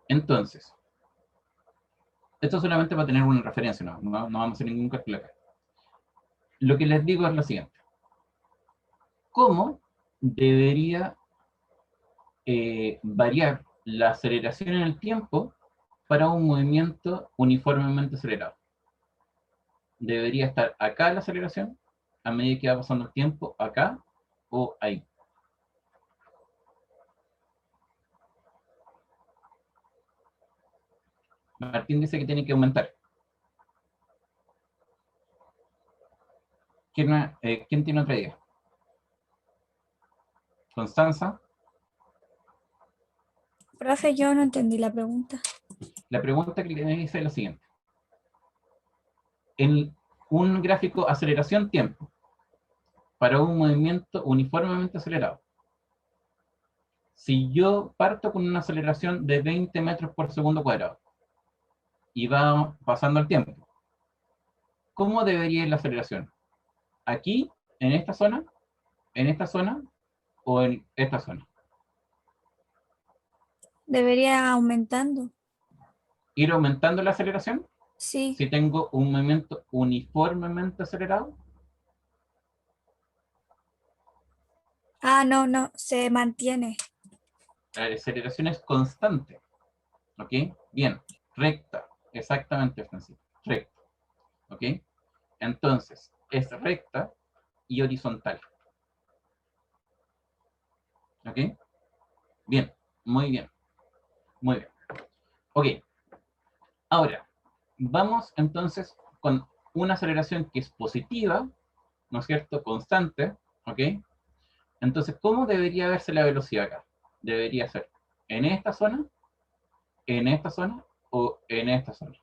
Entonces, esto solamente va a tener una referencia, no vamos a hacer ningún cálculo acá. Lo que les digo es lo siguiente. ¿Cómo debería variar la aceleración en el tiempo para un movimiento uniformemente acelerado? Debería estar acá la aceleración, a medida que va pasando el tiempo, acá o ahí. Martín dice que tiene que aumentar. ¿Quién tiene otra idea? Constanza. Profe, yo no entendí la pregunta. La pregunta que le dice es la siguiente. En un gráfico aceleración-tiempo para un movimiento uniformemente acelerado. Si yo parto con una aceleración de 20 metros por segundo cuadrado y va pasando el tiempo, ¿cómo debería ir la aceleración? ¿Aquí, en esta zona o en esta zona? Debería aumentando. ¿Ir aumentando la aceleración? Sí. Si tengo un movimiento uniformemente acelerado. Ah, no, no, se mantiene. La aceleración es constante. ¿Ok? Bien. Recta. Exactamente, Francisco. Recta. ¿Ok? Entonces, es recta y horizontal. ¿Ok? Bien. Muy bien. Muy bien. Ok. Ahora, vamos entonces con una aceleración que es positiva, ¿no es cierto? Constante. ¿Ok? Entonces, ¿cómo debería verse la velocidad acá? Debería ser en esta zona o en esta zona.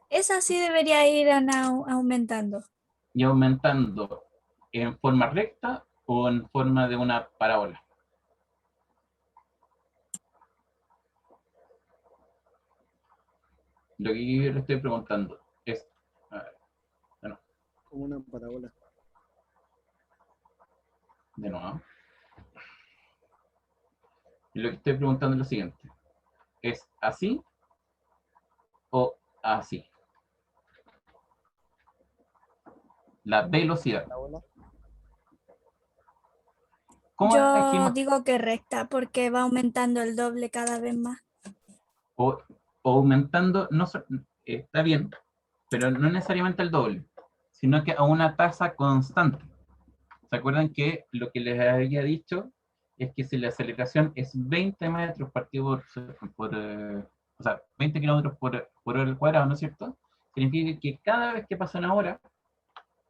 Esa sí debería ir aumentando. Y aumentando en forma recta o en forma de una parábola. Lo que yo le estoy preguntando es, a ver, Como una parábola. de nuevo. Y lo que estoy preguntando es lo siguiente. ¿Es así o así? La velocidad. Parábola. ¿Cómo Yo elegimos? digo que recta porque va aumentando el doble cada vez más. O aumentando, no, está bien, pero no necesariamente el doble, sino que a una tasa constante. ¿Se acuerdan que lo que les había dicho es que si la aceleración es 20 metros partido o sea, 20 kilómetros por hora al cuadrado, ¿no es cierto? Significa que cada vez que pasa una hora,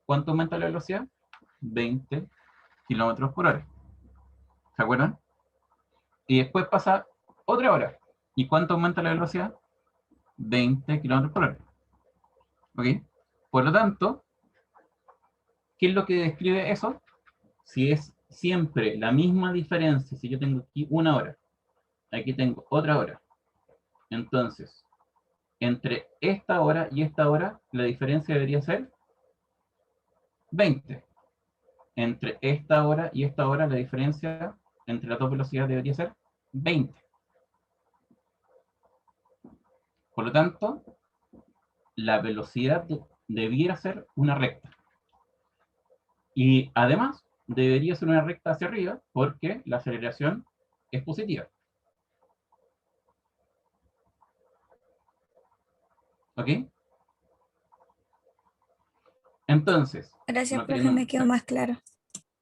¿cuánto aumenta la velocidad? 20 kilómetros por hora. ¿Se acuerdan? Y después pasa otra hora. ¿Y cuánto aumenta la velocidad? 20 kilómetros por hora. ¿Ok? Por lo tanto, ¿qué es lo que describe eso? Si es siempre la misma diferencia, si yo tengo aquí una hora, aquí tengo otra hora, entonces, entre esta hora y esta hora, la diferencia debería ser 20. Entre esta hora y esta hora, la diferencia entre las dos velocidades debería ser 20. Por lo tanto, la velocidad debiera ser una recta. Y además, debería ser una recta hacia arriba porque la aceleración es positiva. ¿Ok? Entonces, Gracias, no profe, queremos... me quedó más claro.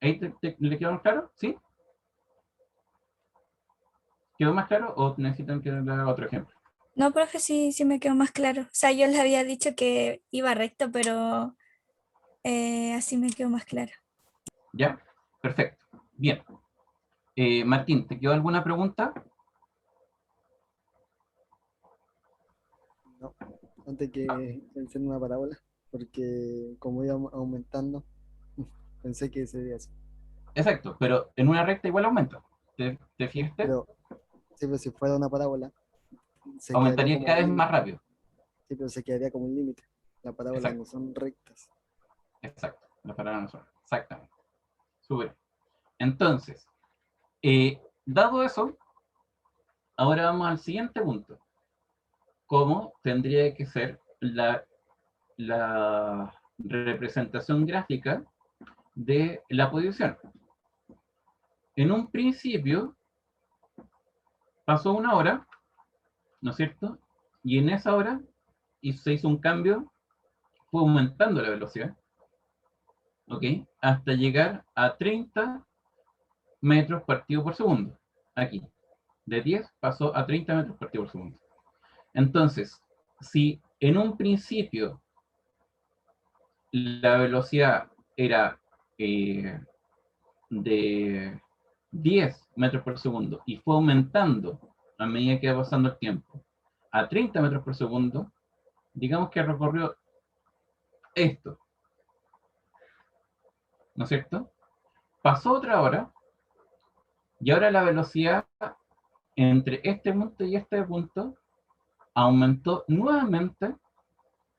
¿Ahí le quedó más claro? ¿Sí? ¿Quedó más claro o necesitan que le haga otro ejemplo? No, profe, sí, sí me quedó más claro. O sea, yo le había dicho que iba recto, pero así me quedó más claro. ¿Ya? Perfecto. Bien. Martín, ¿te quedó alguna pregunta? antes que pensé en una parábola, porque como iba aumentando, pensé que sería eso. Exacto, pero en una recta igual aumenta. ¿Te fijaste? Pero, sí, pero si fuera una parábola, se quedaría Aumentaría como cada un vez más límite. rápido. Sí, pero se quedaría como un límite. Las parábolas no Exacto, son rectas. exacto. Las palabras no son. Exactamente. Súper. Entonces, dado eso, ahora vamos al siguiente punto. ¿Cómo tendría que ser la representación gráfica de la posición? En un principio pasó una hora, ¿no es cierto? Y en esa hora se hizo un cambio, fue aumentando la velocidad, ¿ok? Hasta llegar a 30 metros partido por segundo. Aquí, de 10 pasó a 30 metros partido por segundo. Entonces, si en un principio la velocidad era de 10 metros por segundo y fue aumentando a medida que iba pasando el tiempo a 30 metros por segundo, digamos que recorrió esto, ¿no es cierto? Pasó otra hora y ahora la velocidad entre este punto y este punto aumentó nuevamente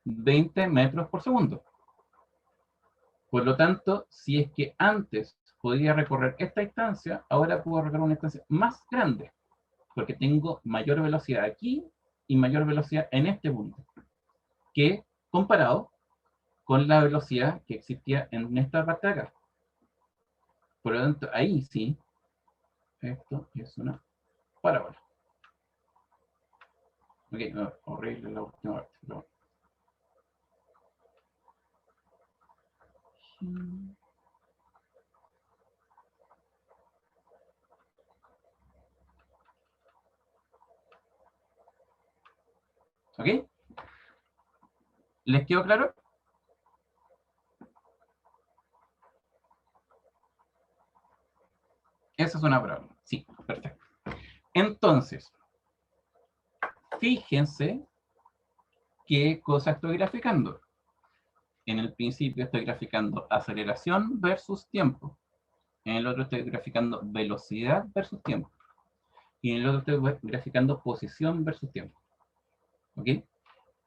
20 metros por segundo. Por lo tanto, si es que antes podía recorrer esta distancia, ahora puedo recorrer una distancia más grande, porque tengo mayor velocidad aquí y mayor velocidad en este punto, que comparado con la velocidad que existía en esta parte de acá. Por lo tanto, ahí sí, esto es una parábola. Ok, no, horrible la última parte, pero bueno. ¿Ok? ¿Les quedó claro? Esa es una parábola. Sí, perfecto. Entonces, fíjense qué cosa estoy graficando. En el principio estoy graficando aceleración versus tiempo. En el otro estoy graficando velocidad versus tiempo. Y en el otro estoy graficando posición versus tiempo. ¿Ok?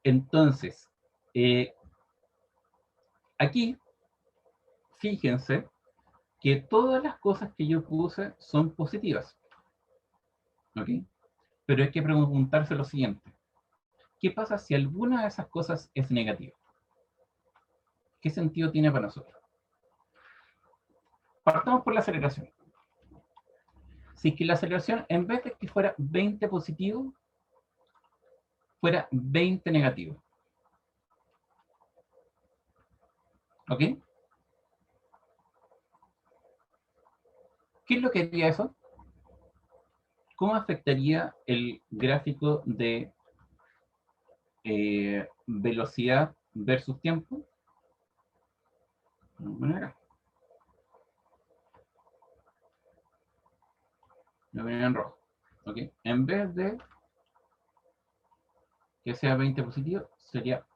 Entonces, aquí, fíjense que todas las cosas que yo puse son positivas. ¿Ok? Pero hay que preguntarse lo siguiente. ¿Qué pasa si alguna de esas cosas es negativa? ¿Qué sentido tiene para nosotros? Partamos por la aceleración. Si que la aceleración, en vez de que fuera 20 positivo, fuera 20 negativo. ¿Ok? ¿Qué es lo que haría eso? ¿Cómo afectaría el gráfico de velocidad versus tiempo? Bueno, acá. Lo voy a poner en rojo. ¿Ok? En vez de que sea 20 positivo, sería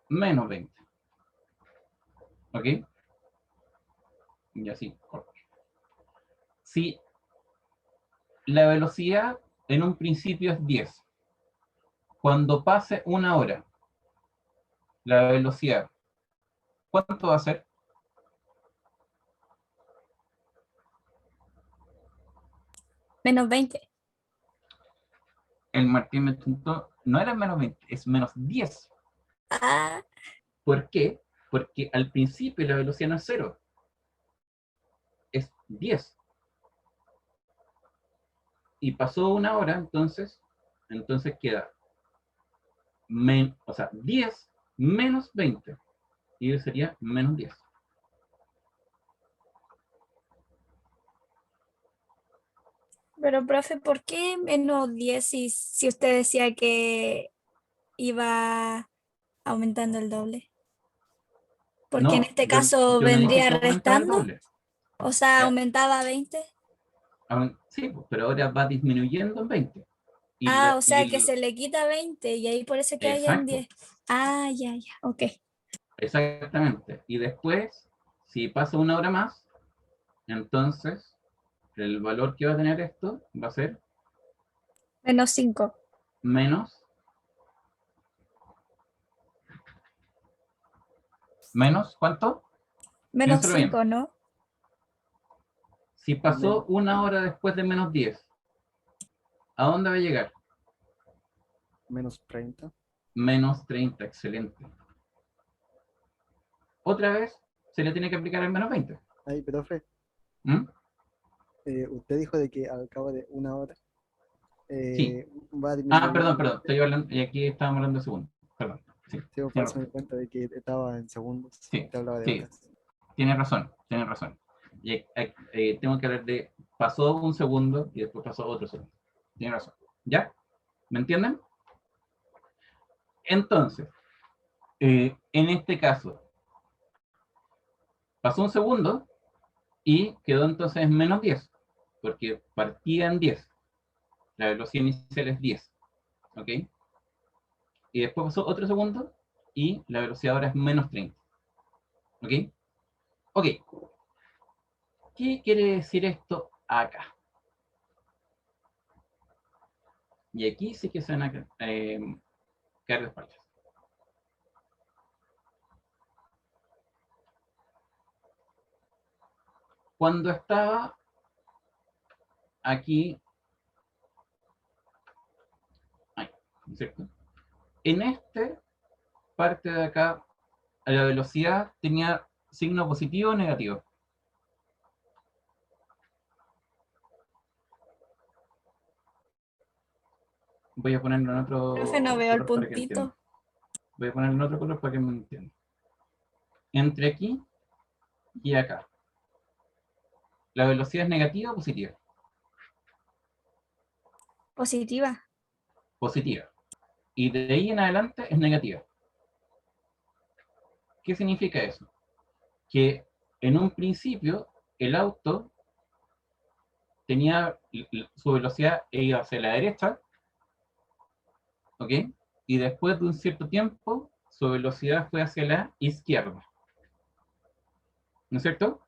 menos 20. ¿Ok? Y así, corto. Si la velocidad en un principio es 10, cuando pase una hora, la velocidad, ¿cuánto va a ser? Menos 20. El Martín me preguntó, no era menos 20, es menos 10. Ah, ¿Por qué? Porque al principio la velocidad no es 0, es 10. Y pasó una hora, entonces queda, o sea, 10 menos 20. Y eso sería menos 10. pero profe, ¿por qué menos 10 si usted decía que iba aumentando el doble? Porque en No, este caso yo no dije vendría que aumentara el restando, doble. o sea, Eh, aumentaba a 20. Sí, pues, pero ahora va disminuyendo en 20. Y Ah, la- o y sea que el- se le quita 20 y ahí por eso queda ya en exacto, 10. Ah, ya, ya, ok. exactamente. Y después, si pasa una hora más, entonces el valor que va a tener esto va a ser -5. menos, menos, ¿cuánto? Piénsalo bien. -5, ¿no? Si pasó Menos, una hora después de -10, ¿a dónde va a llegar? menos 30. -30, excelente. Otra vez se le tiene que aplicar el -20. Ay, profe, ¿Mm? usted dijo de que al cabo de una hora Sí. va a Ah, disminuir perdón, el perdón. 20. Estoy hablando, y aquí estábamos hablando de segundos. Perdón. Sí, Sí, por tiene eso me razón. di cuenta de que estaba en segundos. Sí, Te hablaba de sí, horas. tiene razón, tiene razón. Y, tengo que hablar de, pasó un segundo y después pasó otro segundo. Tiene razón. ¿Ya? ¿Me entienden? Entonces, en este caso, pasó un segundo y quedó entonces en -10, porque partía en 10. La velocidad inicial es 10. ¿Ok? Y después pasó otro segundo y la velocidad ahora es -30. ¿Ok? Ok. ¿Qué quiere decir esto acá? Y aquí sí que se van a caer de espaldas. Cuando estaba aquí, ay, ¿no es cierto? En esta parte de acá, la velocidad tenía signo positivo o negativo. Voy a ponerlo en Profe, no otro veo el color para que entiendan. puntito. Voy a ponerlo en otro color para que me entiendan. Entre aquí y acá. ¿La velocidad es negativa o positiva? Positiva. Positiva. Y de ahí en adelante es negativa. ¿Qué significa eso? Que en un principio el auto tenía su velocidad e iba hacia la derecha, ¿ok? Y después de un cierto tiempo, su velocidad fue hacia la izquierda, ¿no es cierto?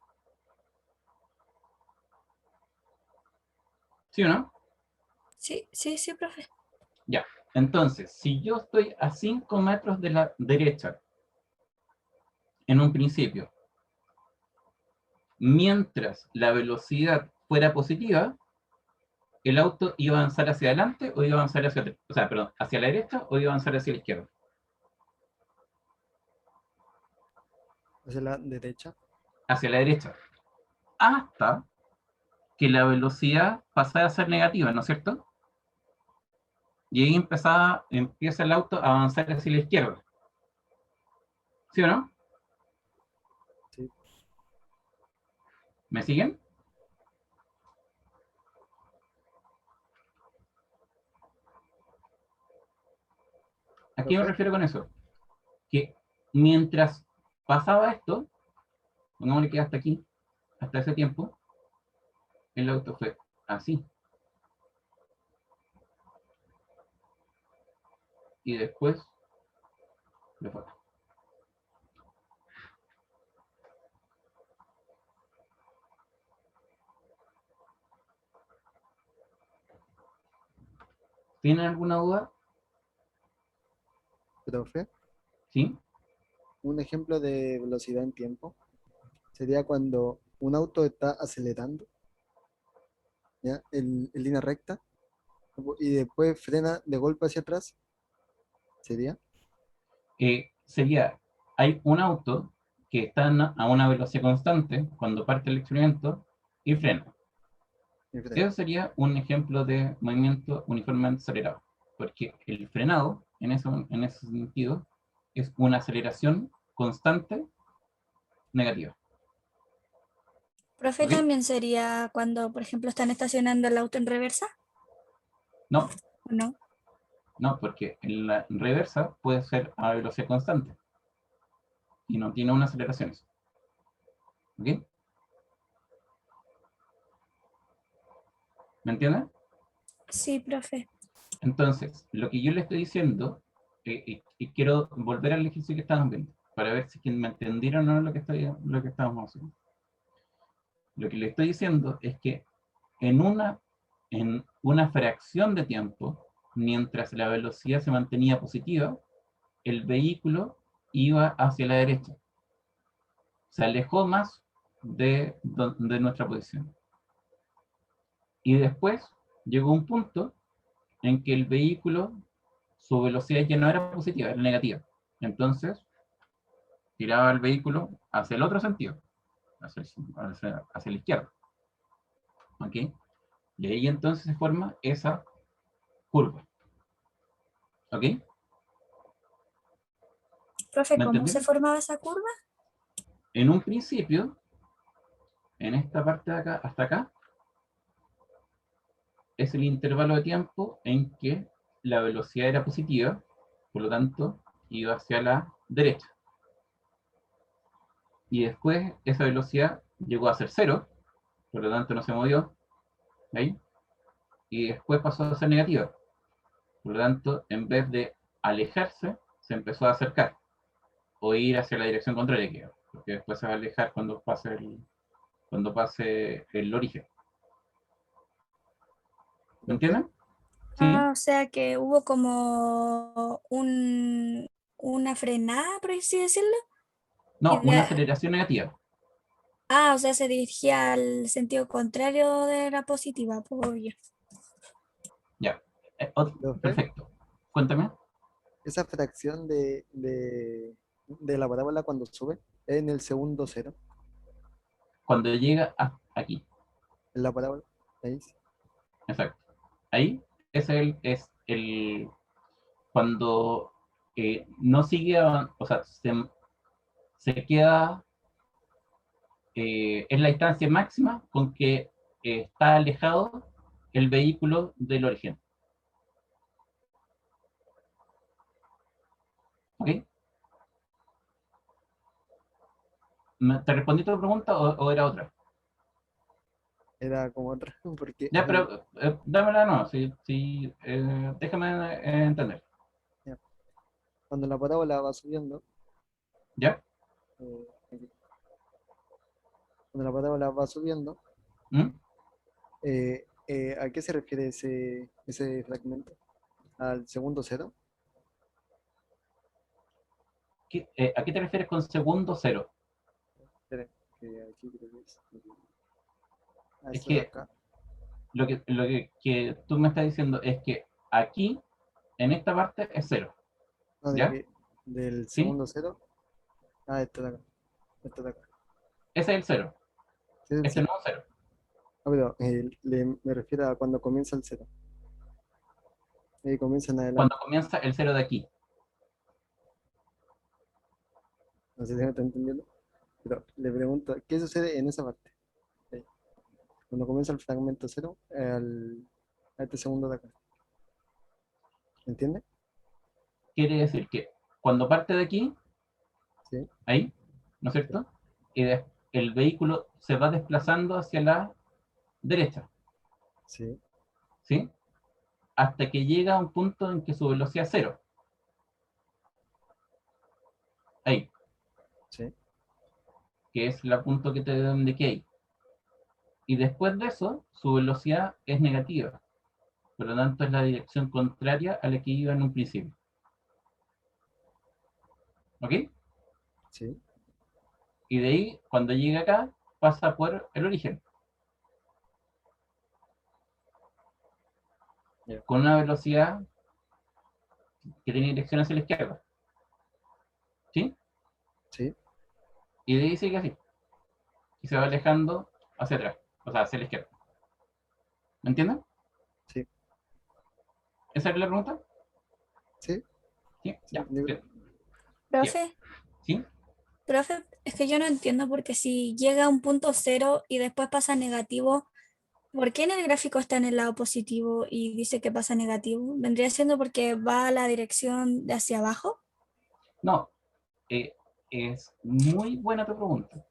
¿Sí o no? Sí, sí, sí, profe. Ya. Entonces, si yo estoy a 5 metros de la derecha, en un principio, mientras la velocidad fuera positiva, el auto iba a avanzar hacia adelante o iba a avanzar hacia, o sea, perdón, hacia la derecha o iba a avanzar hacia la izquierda. Hacia la derecha. Hacia la derecha. Hasta que la velocidad pasara a ser negativa, ¿no es cierto? Y ahí empieza el auto a avanzar hacia la izquierda. ¿Sí o no? Sí. ¿Me siguen? ¿A qué me Profe, refiero con eso? Que mientras pasaba esto, pongámosle que hasta aquí, hasta ese tiempo, el auto fue así. Y después lo fue. ¿Tienen alguna duda? profe, ¿Sí? un ejemplo de velocidad en tiempo sería cuando un auto está acelerando, ¿ya? En línea recta y después frena de golpe hacia atrás. ¿Sería? Sería, hay un auto que está a una velocidad constante cuando parte el experimento y frena. Y frena. Eso sería un ejemplo de movimiento uniformemente acelerado, porque el frenado, en ese sentido, es una aceleración constante negativa. Profe, ¿Ok? también sería cuando, por ejemplo, están estacionando el auto en reversa, No, ¿o no? no, porque en la reversa puede ser a velocidad constante y no tiene unas aceleraciones. ¿Ok? ¿Me entienden? Sí, profe. Entonces, lo que yo le estoy diciendo, y quiero volver al ejercicio que estábamos viendo, para ver si me entendieron o no lo que estábamos haciendo. Lo que le estoy diciendo es que en una fracción de tiempo, mientras la velocidad se mantenía positiva, el vehículo iba hacia la derecha. Se alejó más de nuestra posición. Y después llegó un punto en que el vehículo, su velocidad ya no era positiva, era negativa. Entonces, tiraba el vehículo hacia el otro sentido, hacia la izquierda. ¿Ok? Y ahí entonces se forma esa curva. ¿Ok? Profe, ¿Me ¿cómo se entendieron? formaba esa curva? En un principio, en esta parte de acá, hasta acá, es el intervalo de tiempo en que la velocidad era positiva, por lo tanto, iba hacia la derecha. Y después esa velocidad llegó a ser cero, por lo tanto no se movió, ¿ahí? Y después pasó a ser negativa. Por lo tanto, en vez de alejarse, se empezó a acercar, o ir hacia la dirección contraria, porque después se va a alejar cuando pase el origen. ¿Me entienden? ¿Sí? Ah, o sea que hubo como una frenada, por así decirlo. No, Y una de- aceleración negativa. o sea, se dirigía al sentido contrario de la positiva, pues obvio. Ya. Profe, Perfecto. Cuéntame. esa fracción de la parábola cuando sube es en el segundo cero, Cuando llega aquí. en la parábola. Ahí sí. Exacto. Ahí cuando no sigue, o sea, se queda, es la distancia máxima con que está alejado el vehículo del origen. ¿Ok? ¿Te respondí tu pregunta o era otra? Era como otra, porque Ya, pero dámela no, déjame entender. ya, cuando la parábola va subiendo, ¿Ya? aquí, cuando la parábola va subiendo, ¿Mm? ¿a qué se refiere ese fragmento? ¿Al segundo cero? ¿A qué te refieres con segundo cero? Esperen, que aquí creo que es. A Es esto de que acá. que tú me estás diciendo es que aquí, en esta parte, es cero. No, de ¿Ya? que del ¿Sí? segundo cero. Esto de acá. Esto de acá. Ese es el cero. Sí, es el Este cero. no es cero. Pero me refiero a cuando comienza el cero. Comienza en Cuando adelante. comienza el cero de aquí. No sé si me está entendiendo. Pero le pregunto, ¿qué sucede en esa parte? Ahí. Cuando comienza el fragmento cero, a este segundo de acá. ¿Entiende? Quiere decir que cuando parte de aquí, Sí, ahí, ¿no es cierto? Y el vehículo se va desplazando hacia la derecha, sí, ¿sí? Hasta que llega a un punto en que su velocidad es cero. Ahí, sí. que es el punto que te indiqué ahí. Y después de eso, su velocidad es negativa. Por lo tanto, es la dirección contraria a la que iba en un principio. ¿Ok? Sí, Y de ahí, cuando llega acá, pasa por el origen, ya, con una velocidad que tiene dirección hacia la izquierda. ¿Sí? sí, Y de ahí sigue así. Y se va alejando hacia atrás, o sea, hacia la izquierda. ¿Me entienden? sí, ¿Esa es la pregunta? sí, Sí, sí, ya. libre. Ya. Profe, ¿Sí? profe, es que yo no entiendo porque si llega a un punto cero y después pasa a negativo, ¿por qué en el gráfico está en el lado positivo y dice que pasa a negativo? ¿Vendría siendo porque va a la dirección de hacia abajo? No, es muy buena tu pregunta.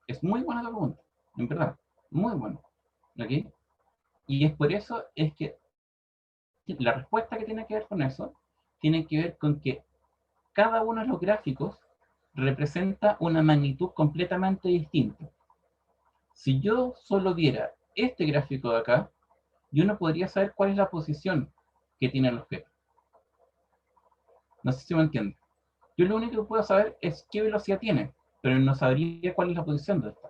Es muy buena tu pregunta, en verdad. Muy buena. ¿Ok? Y es por eso es que la respuesta que tiene que ver con eso, tiene que ver con que cada uno de los gráficos representa una magnitud completamente distinta. Si yo solo viera este gráfico de acá, yo no podría saber cuál es la posición que tiene el objeto. No sé si me entiende. Yo lo único que puedo saber es qué velocidad tiene, pero no sabría cuál es la posición de esta.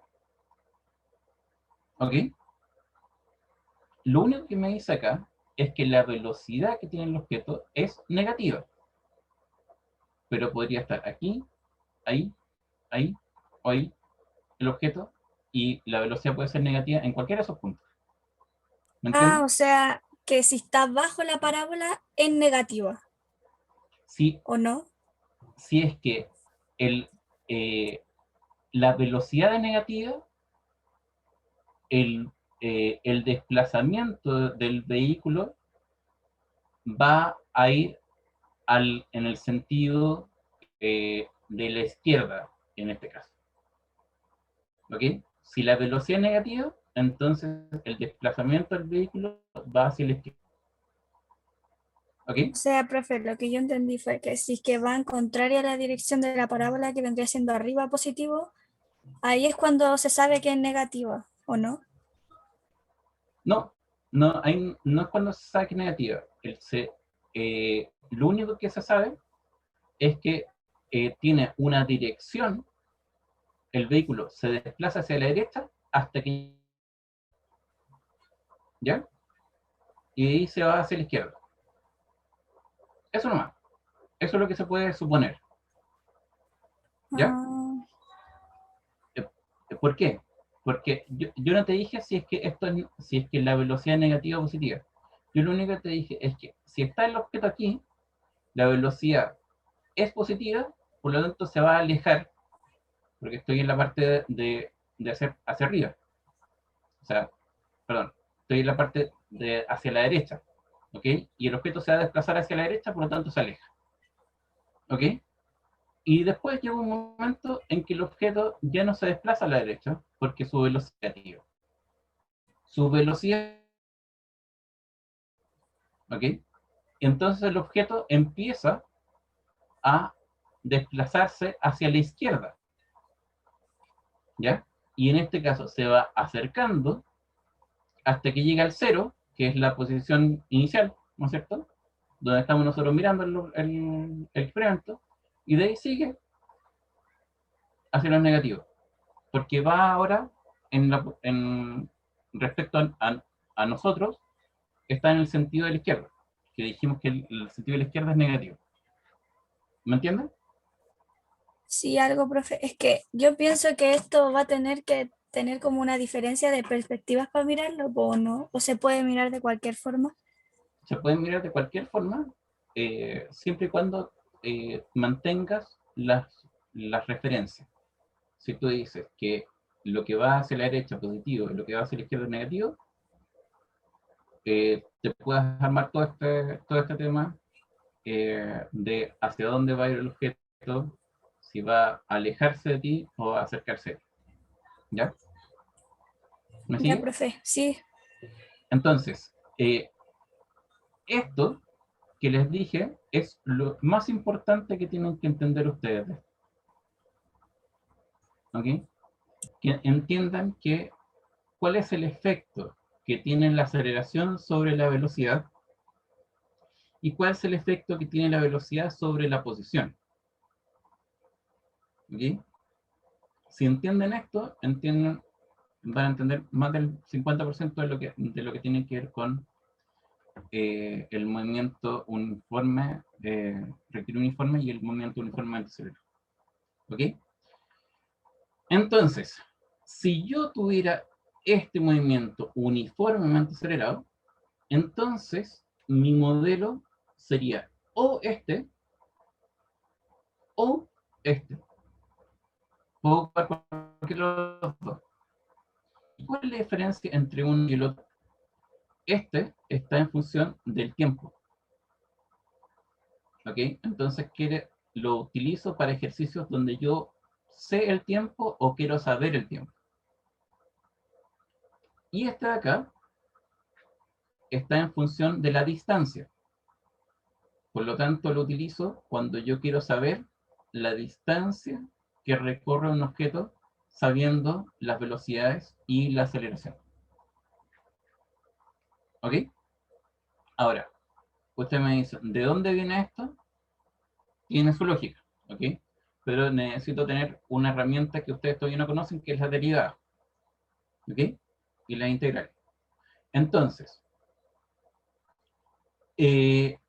¿Ok? Lo único que me dice acá es que la velocidad que tiene el objeto es negativa. Pero podría estar aquí, ahí, ahí, o ahí, el objeto, y la velocidad puede ser negativa en cualquiera de esos puntos. ¿Me entiendes? O sea, que si está bajo la parábola es negativa, Si, ¿o no? si es que el, eh, la velocidad es negativa, el desplazamiento del vehículo va a ir en el sentido de la izquierda, en este caso. ¿Ok? Si la velocidad es negativa, entonces el desplazamiento del vehículo va hacia la izquierda. ¿Ok? O sea, profe, lo que yo entendí fue que si es que va en contraria a la dirección de la parábola que vendría siendo arriba positivo, ahí es cuando se sabe que es negativa, ¿o no? No, no, no es cuando se sabe que es negativa. Lo único que se sabe es que tiene una dirección, el vehículo se desplaza hacia la derecha hasta que, ¿ya? Y ahí se va hacia la izquierda. Eso nomás. Eso es lo que se puede suponer, ¿ya? Ah, Eh, ¿Por qué? Porque yo no te dije si es que la velocidad es negativa o positiva. Yo lo único que te dije es que si está el objeto aquí, la velocidad es positiva, por lo tanto se va a alejar, porque estoy en la parte de hacia arriba. O sea, perdón, estoy en la parte de hacia la derecha, ¿ok? Y el objeto se va a desplazar hacia la derecha, por lo tanto se aleja, ¿ok? Y después llega un momento en que el objeto ya no se desplaza a la derecha, porque su velocidad es negativa. Su velocidad, ¿ok? Entonces el objeto empieza a desplazarse hacia la izquierda, ¿ya? Y en este caso se va acercando hasta que llega al cero, que es la posición inicial, ¿no es cierto? Donde estamos nosotros mirando el experimento, y de ahí sigue hacia los negativos, porque va ahora respecto a nosotros, está en el sentido de la izquierda, que dijimos que el sentido de la izquierda es negativo. ¿Me entienden? sí, algo, profe. Es que yo pienso que esto va a tener que tener como una diferencia de perspectivas para mirarlo, ¿o no? O se puede mirar de cualquier forma. Se pueden mirar de cualquier forma, siempre y cuando mantengas las referencias. Si tú dices que lo que va hacia la derecha es positivo y lo que va hacia la izquierda es negativo, te puedes armar todo este tema de hacia dónde va a ir el objeto, si va a alejarse de ti o a acercarse a ti. ¿Ya? ¿Me Ya, sigue? profe, sí. Entonces, esto que les dije es lo más importante que tienen que entender ustedes. ¿Ok? Que entiendan que cuál es el efecto que tiene la aceleración sobre la velocidad y cuál es el efecto que tiene la velocidad sobre la posición. ¿Ok? Si entienden esto, van a entender más del 50% de lo que tiene que ver con el movimiento uniforme, rectilíneo uniforme y el movimiento uniformemente acelerado. ¿Ok? Entonces, si yo tuviera este movimiento uniformemente acelerado, entonces mi modelo sería o este o este. Puedo ocupar cualquiera de los dos. ¿Y cuál es la diferencia entre uno y el otro? Este está en función del tiempo. ¿Ok? Entonces lo utilizo para ejercicios donde yo sé el tiempo o quiero saber el tiempo. Y este de acá está en función de la distancia. Por lo tanto, lo utilizo cuando yo quiero saber la distancia que recorre un objeto sabiendo las velocidades y la aceleración. ¿Ok? Ahora, usted me dice, ¿de dónde viene esto? Tiene su lógica, ¿ok? Pero necesito tener una herramienta que ustedes todavía no conocen, que es la derivada, ¿ok? Y la integral. Entonces, ¿qué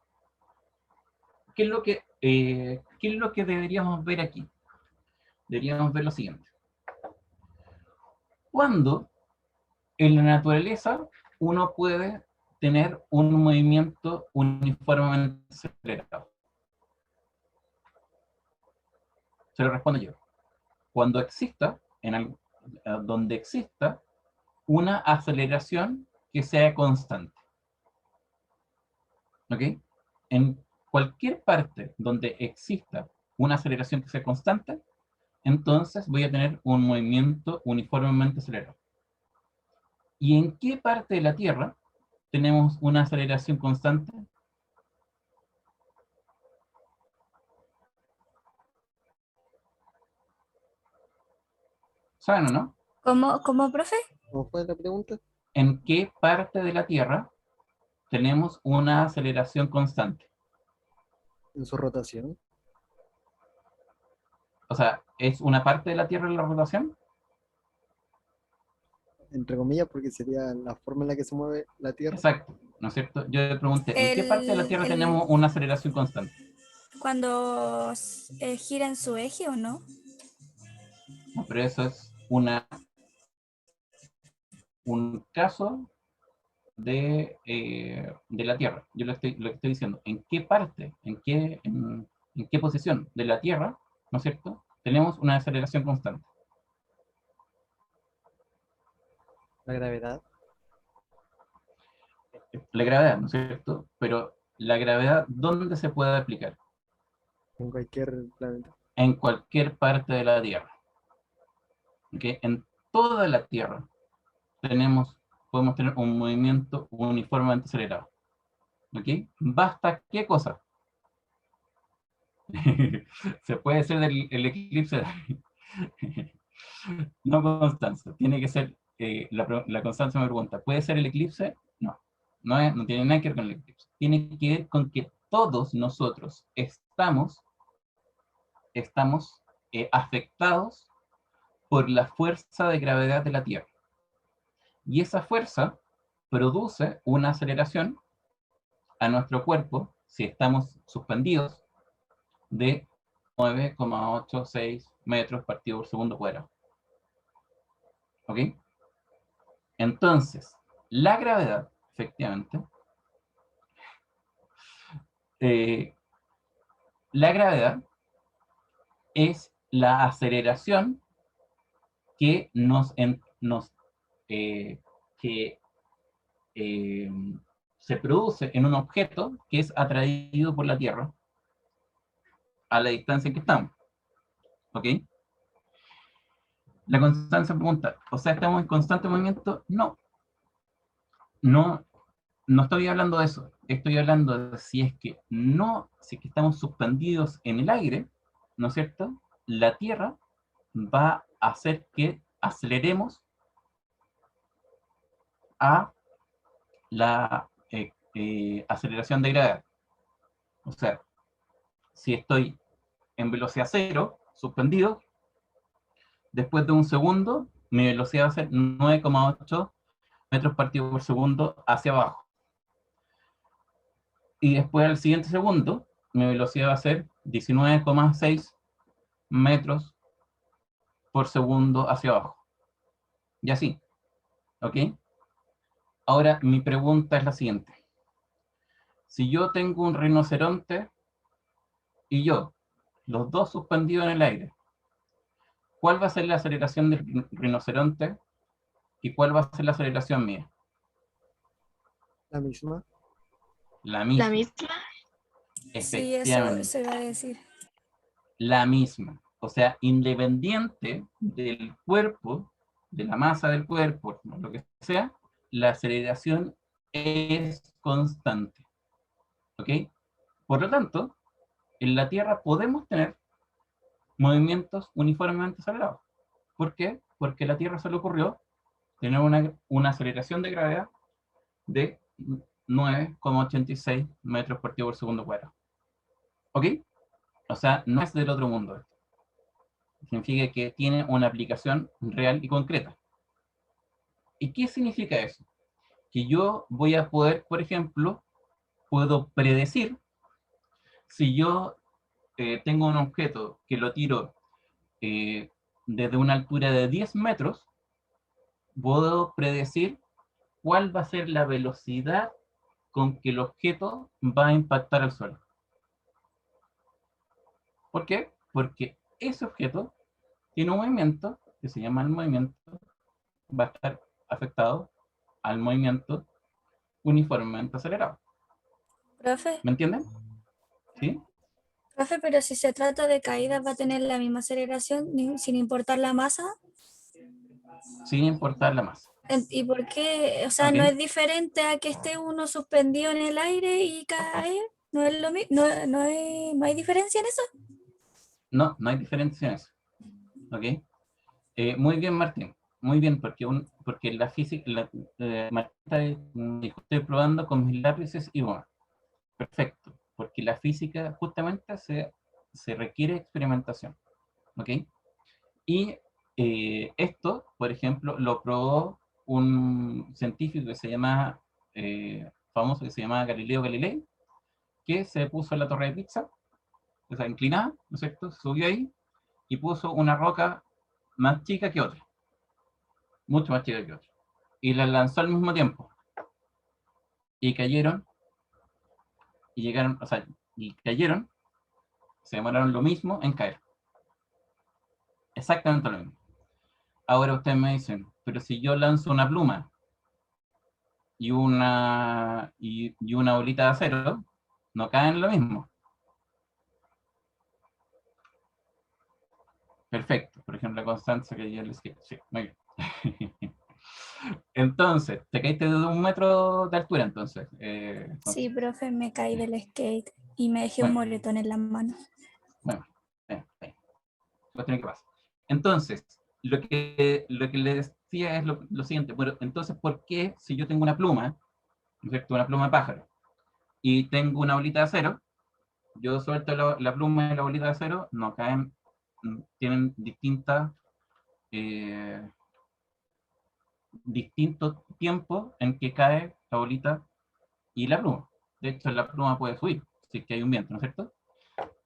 es lo que deberíamos ver aquí? Deberíamos ver lo siguiente. Cuando en la naturaleza uno puede tener un movimiento uniformemente acelerado. Se lo respondo yo. Cuando exista, donde exista una aceleración que sea constante. ¿Ok? En cualquier parte donde exista una aceleración que sea constante, entonces voy a tener un movimiento uniformemente acelerado. ¿Y en qué parte de la Tierra tenemos una aceleración constante? ¿Saben o no? ¿Cómo, profe? ¿Cómo fue la pregunta? ¿En qué parte de la Tierra tenemos una aceleración constante? En su rotación. O sea, ¿es una parte de la Tierra la rotación? Entre comillas, porque sería la forma en la que se mueve la Tierra. Exacto, ¿no es cierto? Yo le pregunté, ¿en qué parte de la Tierra El, tenemos una aceleración constante? cuando gira en su eje o no. No, pero eso es un caso de la Tierra. Yo lo estoy diciendo, ¿en qué parte, en qué posición de la Tierra, ¿no es cierto? Tenemos una aceleración constante. La gravedad. La gravedad, ¿no es cierto? Pero la gravedad, ¿dónde se puede aplicar? En cualquier planeta. En cualquier parte de la Tierra. ¿Ok? En toda la Tierra podemos tener un movimiento uniformemente acelerado. ¿Ok? ¿Basta qué cosa? Se puede ser el eclipse. No, Constanza. Tiene que ser, la Constanza me pregunta, ¿puede ser el eclipse? No, no tiene nada que ver con el eclipse. Tiene que ver con que todos nosotros estamos afectados por la fuerza de gravedad de la Tierra. Y esa fuerza produce una aceleración a nuestro cuerpo, si estamos suspendidos, de 9,86 metros partido por segundo cuadrado. ¿Ok? Entonces, la gravedad, efectivamente, la gravedad es la aceleración que eh, que, eh, se produce en un objeto que es atraído por la Tierra a la distancia en que estamos. ¿Ok? La constancia pregunta, o sea, ¿estamos en constante movimiento? No, no, no estoy hablando de eso. Estoy hablando de si es que estamos suspendidos en el aire, ¿no es cierto? La Tierra va a hacer que aceleremos a la aceleración de gravedad. O sea, si estoy en velocidad cero, suspendido, después de un segundo, mi velocidad va a ser 9,8 metros partido por segundo hacia abajo. Y después al siguiente segundo, mi velocidad va a ser 19,6 metros por segundo hacia abajo. Y así, ¿ok? Ahora, mi pregunta es la siguiente. Si yo tengo un rinoceronte y yo, los dos suspendidos en el aire, ¿cuál va a ser la aceleración del rinoceronte y cuál va a ser la aceleración mía? La misma. La La misma, misma. Sí, eso efectivamente, se va a decir. la misma. O sea, independiente del cuerpo, de la masa del cuerpo, lo que sea, la aceleración es constante. ¿Ok? Por lo tanto, en la Tierra podemos tener movimientos uniformemente acelerados. ¿Por qué? Porque a la Tierra se le ocurrió tener una aceleración de gravedad de 9,86 metros por segundo cuadrado. ¿Ok? O sea, no es del otro mundo. Significa que tiene una aplicación real y concreta. ¿Y qué significa eso? Que yo voy a poder, por ejemplo, puedo predecir si yo tengo un objeto que lo tiro desde una altura de 10 metros, puedo predecir cuál va a ser la velocidad con que el objeto va a impactar al suelo. ¿Por qué? Porque ese objeto tiene un movimiento que se llama el movimiento, va a estar afectado al movimiento uniformemente acelerado. Profe, ¿Me entienden? ¿Sí? profe, pero si se trata de caídas, ¿va a tener la misma aceleración sin importar la masa? Sin importar la masa. ¿Y por qué? O sea, ¿Ok? ¿no es diferente a que esté uno suspendido en el aire y caer? ¿No es lo mismo? ¿No hay diferencia en eso? No, no hay diferencia en eso. ¿Ok? Muy bien, Martín. Muy bien, porque la física, Martín dijo, estoy probando con mis lápices y bueno, perfecto, porque la física justamente se requiere experimentación. ¿Ok? Y esto, por ejemplo, lo probó un científico que se llama, famoso, que se llama Galileo Galilei, que se puso en la torre de Pisa, o sea, inclinada, ¿no es cierto? Subió ahí y puso una roca más chica que otra, mucho más chica que otra, y la lanzó al mismo tiempo, y cayeron, y llegaron, o sea, y cayeron, se demoraron lo mismo en caer, exactamente lo mismo. Ahora ustedes me dicen, pero si yo lanzo una pluma y una bolita de acero, no caen lo mismo. Perfecto. Por ejemplo, Constanza que ya les quiero. Sí, muy bien. Entonces, te caíste de 1 metro de altura, entonces. Sí, profe, me caí del skate y me dejé un Bueno, moretón en la mano. bueno, bien. Cuestión que pasa. Entonces, lo que le decía es lo siguiente. Bueno, entonces, ¿por qué si yo tengo una pluma, ¿no es cierto? Una pluma de pájaro, y tengo una bolita de acero, yo suelto la pluma y la bolita de acero, no caen, tienen distintos tiempos en que cae la bolita y la pluma. De hecho, la pluma puede subir si es que hay un viento, ¿no es cierto?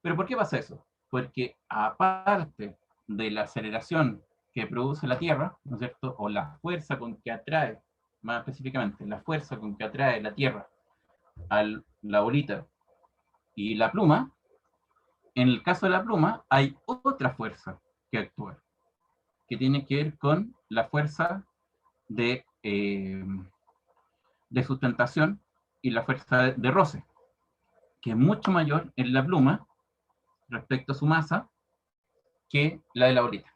Pero ¿por qué pasa eso? Porque aparte de la aceleración que produce la Tierra, ¿no es cierto? O la fuerza con que atrae, más específicamente, la fuerza con que atrae la Tierra a la bolita y la pluma, en el caso de la pluma hay otra fuerza que actúa, que tiene que ver con la fuerza de sustentación y la fuerza de roce, que es mucho mayor en la pluma respecto a su masa que la de la bolita.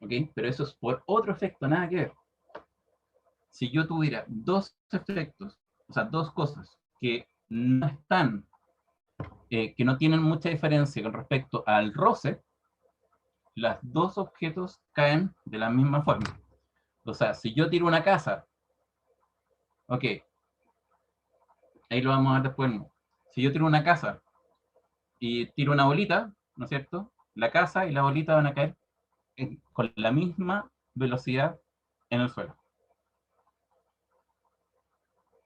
¿Ok? Pero eso es por otro efecto, nada que ver. Si yo tuviera dos efectos, o sea, dos cosas que no están, que no tienen mucha diferencia con respecto al roce, los dos objetos caen de la misma forma. O sea, si yo tiro una casa, ok, ahí lo vamos a ver después. Si yo tiro una casa y tiro una bolita, ¿no es cierto? La casa y la bolita van a caer con la misma velocidad en el suelo.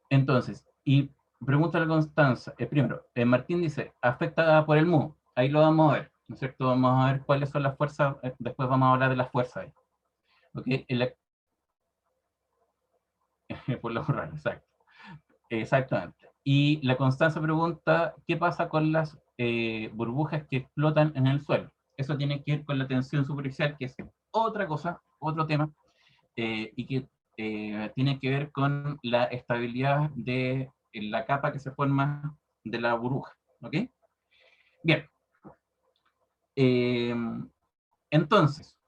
Entonces, y pregunta a Constanza, primero, Martín dice, afectada por el mu, ahí lo vamos a ver, ¿no es cierto? Vamos a ver cuáles son las fuerzas, después vamos a hablar de las fuerzas ahí. ¿Ok? Por lo rural, exacto. Exactamente. Y la Constanza pregunta, ¿qué pasa con las burbujas que explotan en el suelo? Eso tiene que ver con la tensión superficial, que es otra cosa, otro tema, y que tiene que ver con la estabilidad de la capa que se forma de la burbuja. ¿Ok? Bien. Eh, entonces,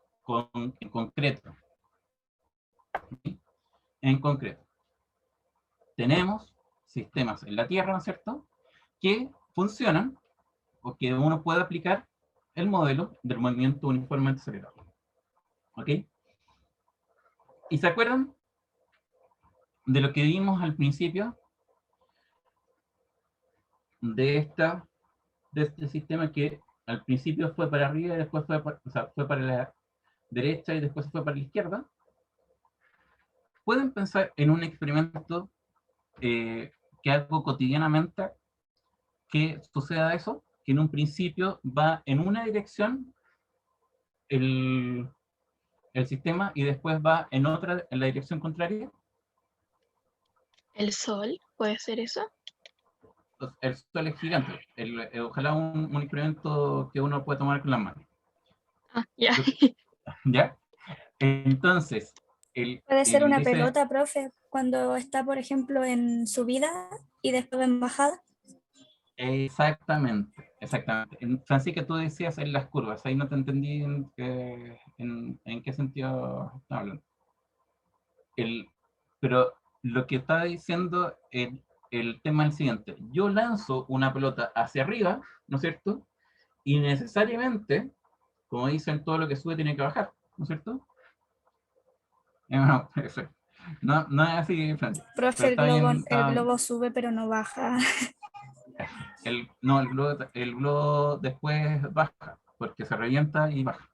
en concreto, ¿sí? En concreto, tenemos sistemas en la Tierra, ¿no es cierto?, que funcionan o que uno puede aplicar el modelo del movimiento uniformemente acelerado. ¿Ok? ¿Y se acuerdan de lo que vimos al principio de este sistema que al principio fue para arriba y después fue para la derecha y después fue para la izquierda? Pueden pensar en un experimento que hago cotidianamente que suceda eso, que en un principio va en una dirección el sistema y después va en otra, en la dirección contraria. ¿El sol? ¿Puede ser eso? El sol es gigante. Ojalá un experimento que uno puede tomar con las manos. Ah, ya. ¿Ya? Entonces, Puede ser una dice, pelota, profe, cuando está, por ejemplo, en subida y después en bajada. exactamente, exactamente. Francisca, tú decías en las curvas, ahí no te entendí en qué sentido estás hablando. Pero lo que está diciendo el tema es el siguiente. Yo lanzo una pelota hacia arriba, ¿no es cierto? Y necesariamente, como dicen, todo lo que sube tiene que bajar, ¿no es cierto? No, no es así, Francisca. Profe, Pero está bien, el globo sube pero no baja. no, el globo después baja, porque se revienta y baja,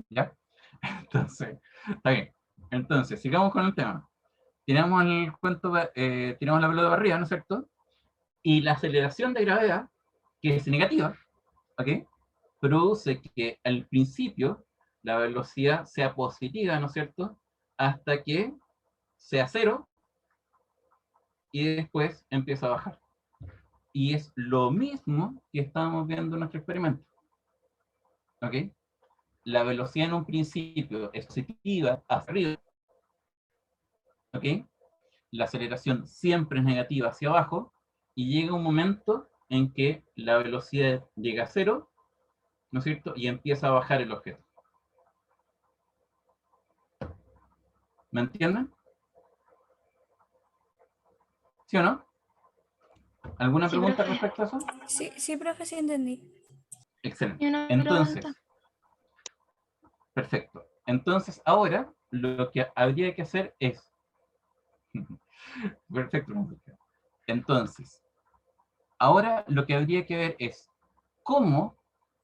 ¿ya? Entonces, está bien. Entonces, sigamos con el tema. Tiramos el cuento, tiramos la pelota de arriba, ¿no es cierto? Y la aceleración de gravedad, que es negativa, ¿ok?, produce que al principio la velocidad sea positiva, ¿no es cierto?, hasta que sea cero y después empieza a bajar. Y es lo mismo que estábamos viendo en nuestro experimento. ¿Ok? La velocidad en un principio es positiva hacia arriba. ¿Ok? La aceleración siempre es negativa hacia abajo. Y llega un momento en que la velocidad llega a cero, ¿no es cierto? Y empieza a bajar el objeto. ¿Me entienden? ¿Sí o no? ¿Alguna Sí, pregunta profe. respecto a eso? Sí, sí, profe, sí entendí. Excelente. Y una Entonces, pregunta. perfecto. Entonces, ahora lo que habría que hacer es... Perfecto. Entonces, ahora lo que habría que ver es cómo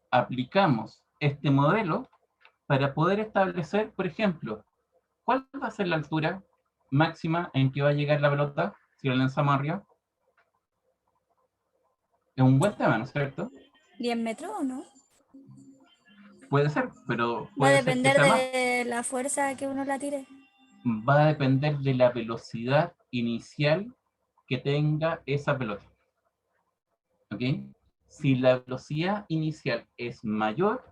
aplicamos este modelo para poder establecer, por ejemplo, cuál va a ser la altura máxima en que va a llegar la pelota si la lanzamos arriba. Es un buen tema, ¿no es cierto? ¿10 metros o no? Puede ser, pero Va a puede ser que depender sea más. de la fuerza que uno la tire. Va a depender de la velocidad inicial que tenga esa pelota. ¿Ok? Si la velocidad inicial es mayor,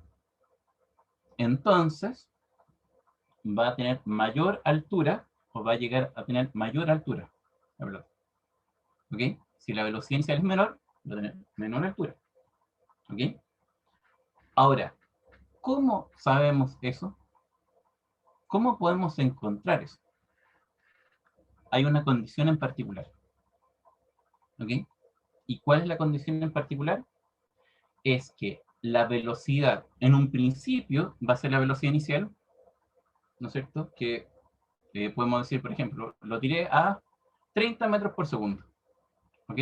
entonces va a tener mayor altura o va a llegar a tener mayor altura la pelota. ¿Ok? Si la velocidad inicial es menor, va a tener menor altura. ¿Ok? Ahora, ¿cómo sabemos eso? ¿Cómo podemos encontrar eso? Hay una condición en particular. ¿Ok? ¿Y cuál es la condición en particular? Es que la velocidad en un principio va a ser la velocidad inicial, ¿no es cierto? Que podemos decir, por ejemplo, lo tiré a 30 metros por segundo. ¿Ok?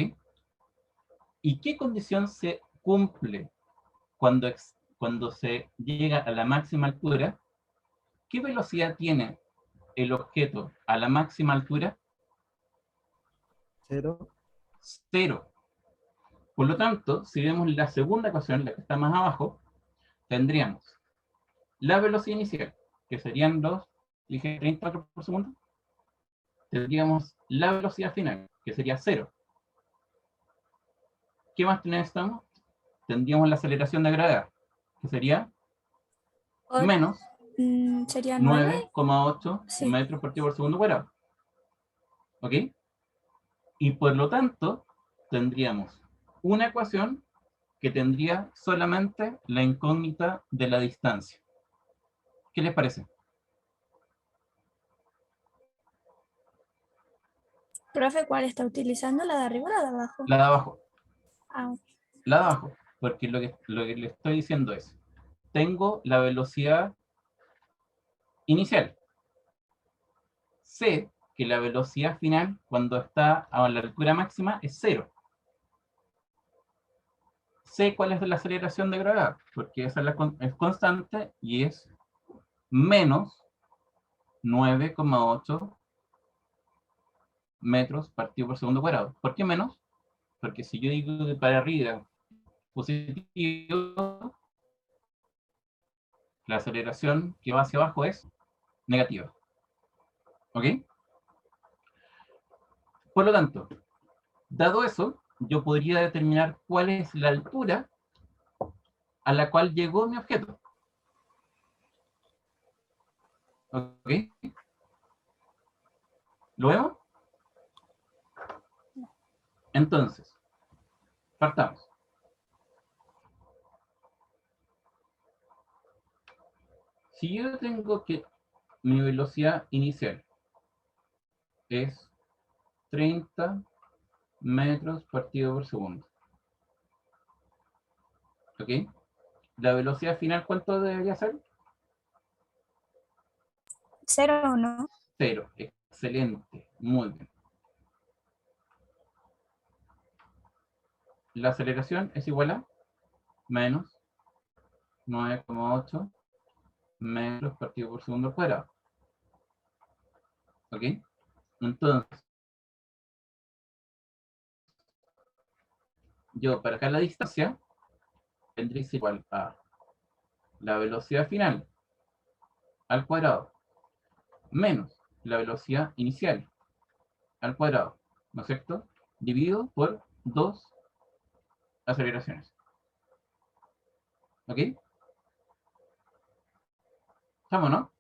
¿Y qué condición se cumple cuando se llega a la máxima altura? ¿Qué velocidad tiene el objeto a la máxima altura? Cero. Cero. Por lo tanto, si vemos la segunda ecuación, la que está más abajo, tendríamos la velocidad inicial, que serían dije 30 metros por segundo. Tendríamos la velocidad final, que sería cero. ¿Qué más necesitamos? Tendríamos la aceleración de gravedad, que sería menos ¿Sería 9? 9,8 Sí. metros por segundo cuadrado. ¿Ok? Y por lo tanto, tendríamos una ecuación que tendría solamente la incógnita de la distancia. ¿Qué les parece? Profe, ¿cuál está utilizando? ¿La de arriba o la de abajo? La de abajo. Ah, La de abajo. Porque lo que le estoy diciendo es, tengo la velocidad inicial. Sé que la velocidad final, cuando está a la altura máxima, es 0. Sé cuál es la aceleración de gravedad, porque esa es constante y es menos 9,8 metros partido por segundo cuadrado. ¿Por qué menos? Porque si yo digo de para arriba positivo, la aceleración que va hacia abajo es negativa. ¿Ok? Por lo tanto, dado eso, yo podría determinar cuál es la altura a la cual llegó mi objeto. ¿Ok? ¿Lo vemos? Entonces, partamos. Si yo tengo que mi velocidad inicial es 30 metros partido por segundo. ¿Ok? La velocidad final, ¿cuánto debería ser? 0 o no. 0. Excelente. Muy bien. La aceleración es igual a menos 9,8 metros partido por segundo al cuadrado. ¿Ok? Entonces, yo para acá la distancia tendría que ser igual a la velocidad final al cuadrado menos la velocidad inicial al cuadrado, ¿no es cierto? Dividido por 2 aceleraciones. ¿Ok? ¿Estamos, no?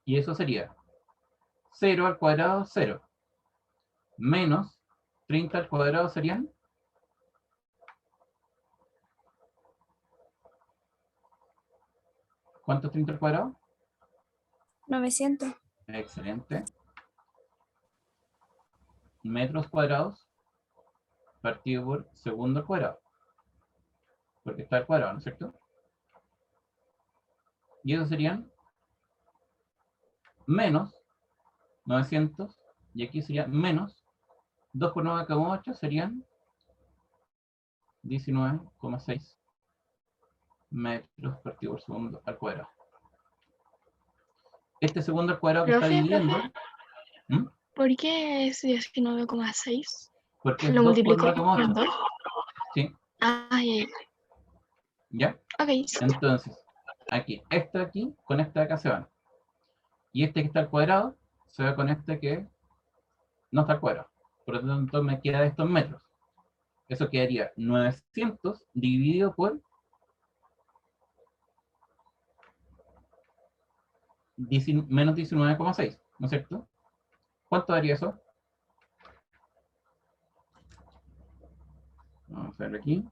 Y eso sería 0 al cuadrado, 0. Menos 30 al cuadrado serían... ¿Cuánto es 30 al cuadrado? 900. Excelente. Metros cuadrados partido por segundo al cuadrado. Porque está al cuadrado, ¿no es cierto? Y eso serían menos 900. Y aquí sería menos 2 por 9,8 serían 19,6 metros partido por segundo al cuadrado. Este segundo al cuadrado que está Profe, dividiendo, ¿Mm? ¿por qué es 19,6? Porque es ¿Lo 2 por multiplico por 9,8. 2? ¿Sí? Ah, ya, ¿Ya? ok, sí. Entonces, aquí, con este de acá se van. Y este que está al cuadrado, se va con este que no está al cuadrado. Por lo tanto, me queda estos metros. Eso quedaría 900 dividido por menos 19,6, ¿no es cierto? ¿Cuánto daría eso? Vamos a ver aquí.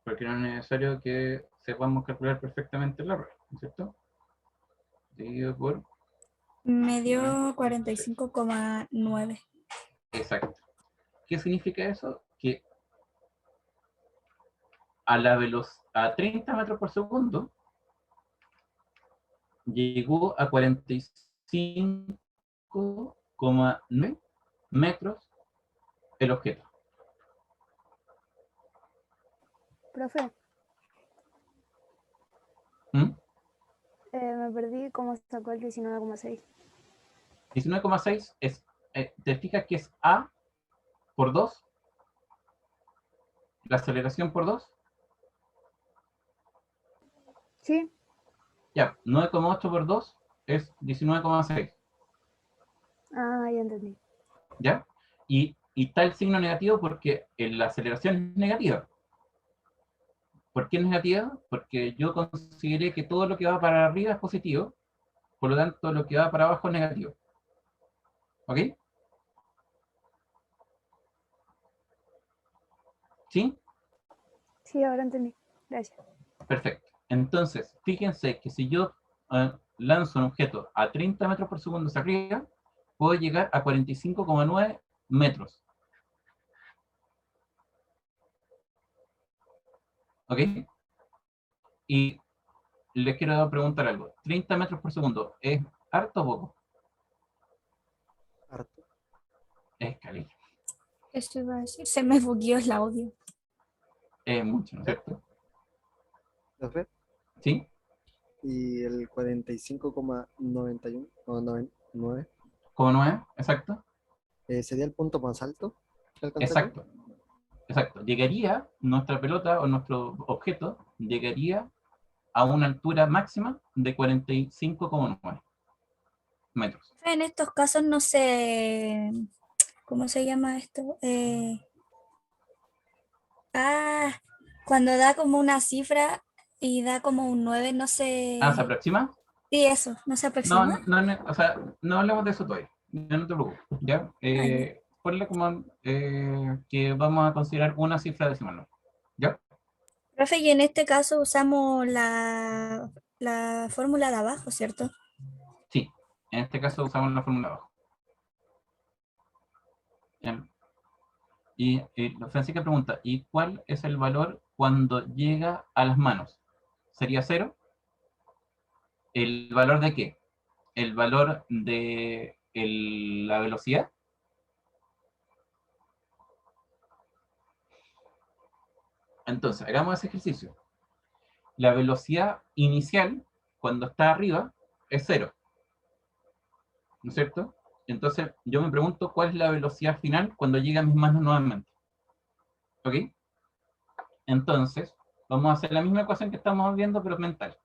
Porque no es necesario que sepamos calcular perfectamente el error, ¿no es cierto? Dividido por... Me dio 45,9. Exacto. ¿Qué significa eso? Que a la velocidad, a 30 metros por segundo, llegó a 45,9 metros el objeto. Profe, ¿Mm? me perdí cómo sacó el 19,6. 19,6 es, ¿te fijas que es A por 2? La aceleración por 2. ¿Sí? Ya, 9,8 por 2 es 19,6. Ah, ya entendí. ¿Ya? Y está el signo negativo porque la aceleración es negativa. ¿Por qué es negativa? Porque yo consideré que todo lo que va para arriba es positivo, por lo tanto lo que va para abajo es negativo. ¿Ok? ¿Sí? Sí, ahora entendí. Gracias. Perfecto. Entonces, fíjense que si yo lanzo un objeto a 30 metros por segundo hacia arriba, puedo llegar a 45,9 metros. ¿Ok? Y les quiero preguntar algo. ¿30 metros por segundo es harto o poco? Harto. Es caliente. Eso iba a decir. Se me bugueó el audio. Es mucho, ¿no es cierto? ¿Profe? ¿Sí? Y el 45,91 o 9 ¿Cómo no es? Exacto. sería el punto más alto que alcanzaría. Exacto. Exacto. Llegaría, nuestra pelota o nuestro objeto, llegaría a una altura máxima de 45,9 metros. En estos casos no sé, ¿cómo se llama esto? Cuando da como una cifra y da como un 9, no sé. ¿Se aproxima? Sí, eso, ¿no se No, aproxima? o sea, no hablemos de eso todavía. Ya no te preocupes. ¿Ya? Ya. Ponle como que vamos a considerar una cifra decimal, ¿no? ¿Ya? Profe, y en este caso usamos la fórmula de abajo, ¿cierto? Sí. En este caso usamos la fórmula de abajo. ¿Ya? Y Francisca pregunta, ¿y cuál es el valor cuando llega a las manos? ¿Sería 0? ¿El valor de qué? ¿El valor de la velocidad? Entonces, hagamos ese ejercicio. La velocidad inicial, cuando está arriba, es 0, ¿no es cierto? Entonces, yo me pregunto cuál es la velocidad final cuando llega a mis manos nuevamente. ¿Ok? Entonces, vamos a hacer la misma ecuación que estamos viendo, pero mental.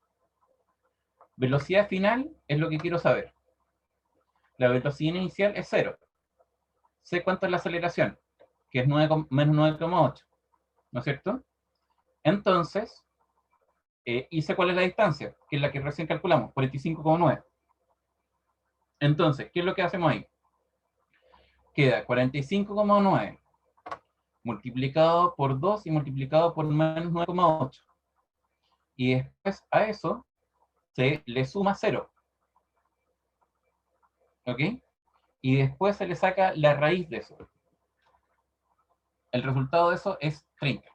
Velocidad final es lo que quiero saber. La velocidad inicial es 0. Sé cuánto es la aceleración, que es 9, menos 9,8, ¿no es cierto? Entonces, y sé cuál es la distancia, que es la que recién calculamos, 45,9. Entonces, ¿qué es lo que hacemos ahí? Queda 45,9 multiplicado por 2 y multiplicado por menos 9,8. Y después a eso se le suma 0. ¿Ok? Y después se le saca la raíz de eso. El resultado de eso es 30.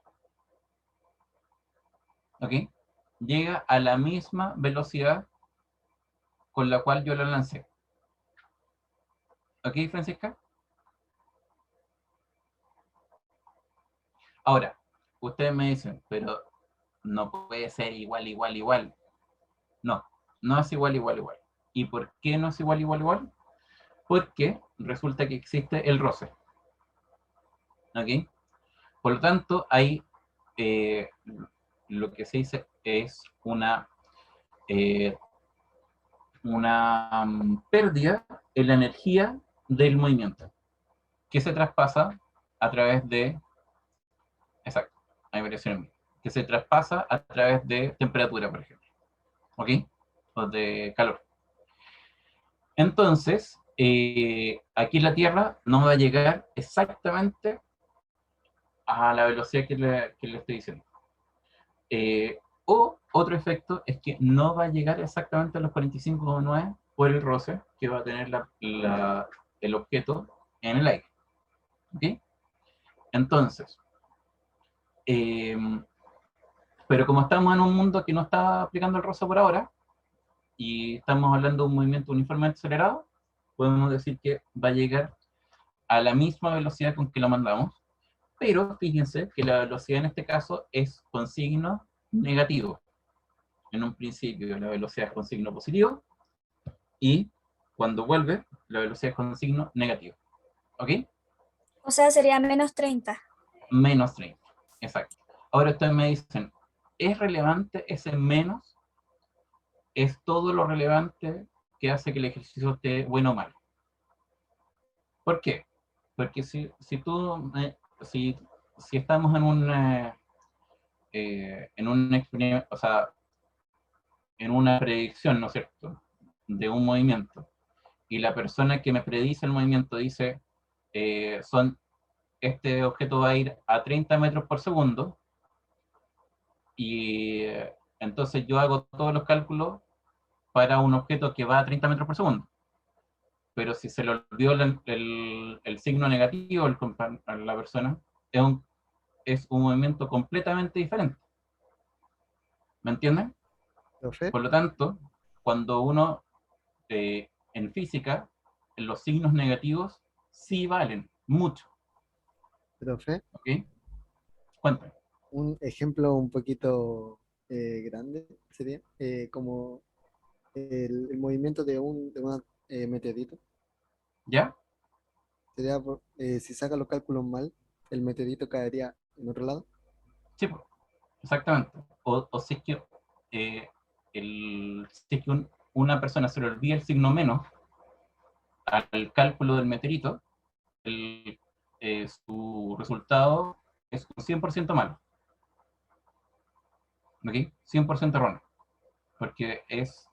¿Ok? Llega a la misma velocidad con la cual yo lo lancé. ¿Ok, Francisca? Ahora, ustedes me dicen, pero no puede ser igual, igual, igual. No, no es igual, igual, igual. ¿Y por qué no es igual, igual, igual? Porque resulta que existe el roce. ¿Ok? Por lo tanto, hay lo que se dice es una pérdida en la energía del movimiento, que se traspasa a través de, exacto, hay variaciones, que se traspasa a través de temperatura, por ejemplo, ¿ok? O de calor. Entonces, aquí la Tierra no va a llegar exactamente a la velocidad que le estoy diciendo. O otro efecto es que no va a llegar exactamente a los 45,9 por el roce que va a tener el objeto en el aire. ¿Ok? Entonces, eh, pero como estamos en un mundo que no está aplicando el roce por ahora, y estamos hablando de un movimiento uniformemente acelerado, podemos decir que va a llegar a la misma velocidad con que lo mandamos, pero fíjense que la velocidad en este caso es con signo negativo. En un principio la velocidad es con signo positivo, y cuando vuelve, la velocidad es con signo negativo. ¿Ok? O sea, sería menos 30. Menos 30. Exacto. Ahora ustedes me dicen, ¿es relevante ese menos? ¿Es todo lo relevante que hace que el ejercicio esté bueno o malo? ¿Por qué? Porque si estamos en un experimento, o sea, en una predicción, ¿no es cierto?, de un movimiento, y la persona que me predice el movimiento dice, este objeto va a ir a 30 metros por segundo, y entonces yo hago todos los cálculos para un objeto que va a 30 metros por segundo. Pero si se le olvidó el signo negativo a la persona, es un movimiento completamente diferente. ¿Me entienden? Profe, Por lo tanto, cuando uno, en física, los signos negativos sí valen mucho. profe, ¿Ok? Cuéntame. un ejemplo un poquito grande sería como el movimiento de un meteorito. ¿Ya? Sería, si saca los cálculos mal, el meteorito caería en otro lado. Sí, pues, exactamente. O si es que, si es que una persona se le olvida el signo menos al cálculo del meteorito, su resultado es un 100% malo. ¿Ok? 100% erróneo. Porque es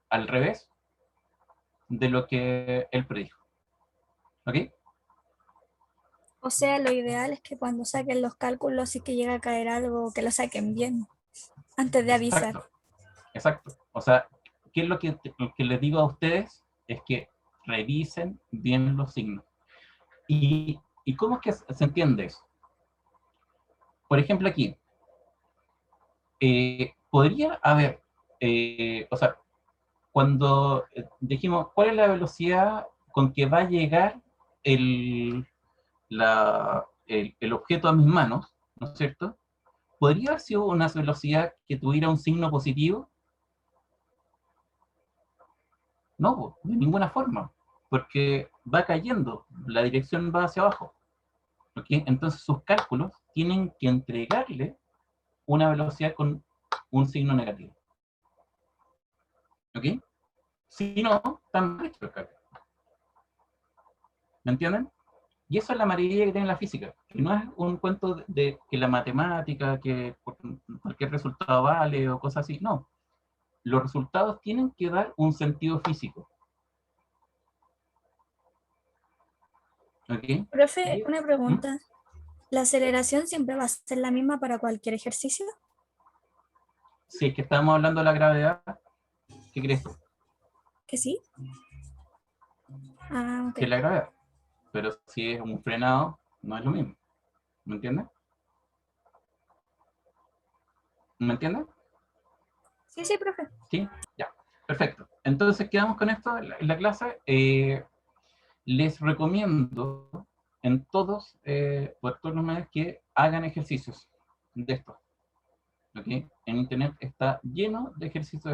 al revés de lo que él predijo. ¿Ok? O sea, lo ideal es que cuando saquen los cálculos, si que llega a caer algo, que lo saquen bien, antes de avisar. Exacto. Exacto. O sea, ¿qué es lo que les digo a ustedes? Es que revisen bien los signos. ¿Y cómo es que se entiende eso? Por ejemplo, aquí, podría haber, o sea, cuando dijimos, ¿cuál es la velocidad con que va a llegar el, el objeto a mis manos? ¿No es cierto? ¿Podría haber sido una velocidad que tuviera un signo positivo? No, po, de ninguna forma, porque va cayendo, la dirección va hacia abajo. ¿Ok? Entonces sus cálculos tienen que entregarle una velocidad con un signo negativo. ¿Ok? Si no, están mal hechos los cálculos. ¿Me entienden? Y eso es la maravilla que tiene la física, que no es un cuento de que la matemática, que cualquier resultado vale o cosas así, no. Los resultados tienen que dar un sentido físico. ¿Ok? Profe, una ¿Mm? pregunta. ¿La aceleración siempre va a ser la misma para cualquier ejercicio? Si es que estamos hablando de la gravedad, ¿qué crees tú? ¿Que sí? Ah, ok. Que es la gravedad. Pero si es un frenado, no es lo mismo. ¿Me entiendes? ¿Me entiendes? Sí, sí, profe. Sí, ya. Perfecto. Entonces quedamos con esto en la clase. Les recomiendo en todos, por todos los medios, que hagan ejercicios de esto. ¿Ok? En internet está lleno de ejercicios de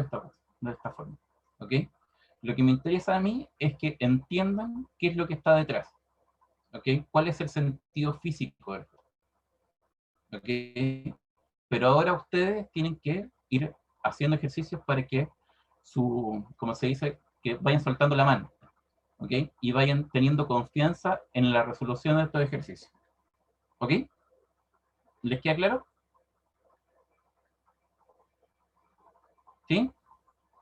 esta forma. ¿Ok? Lo que me interesa a mí es que entiendan qué es lo que está detrás. ¿Ok? ¿Cuál es el sentido físico de esto? ¿Ok? Pero ahora ustedes tienen que ir haciendo ejercicios para que como se dice, que vayan soltando la mano. ¿Ok? Y vayan teniendo confianza en la resolución de estos ejercicios. ¿Ok? ¿Les queda claro? ¿Sí?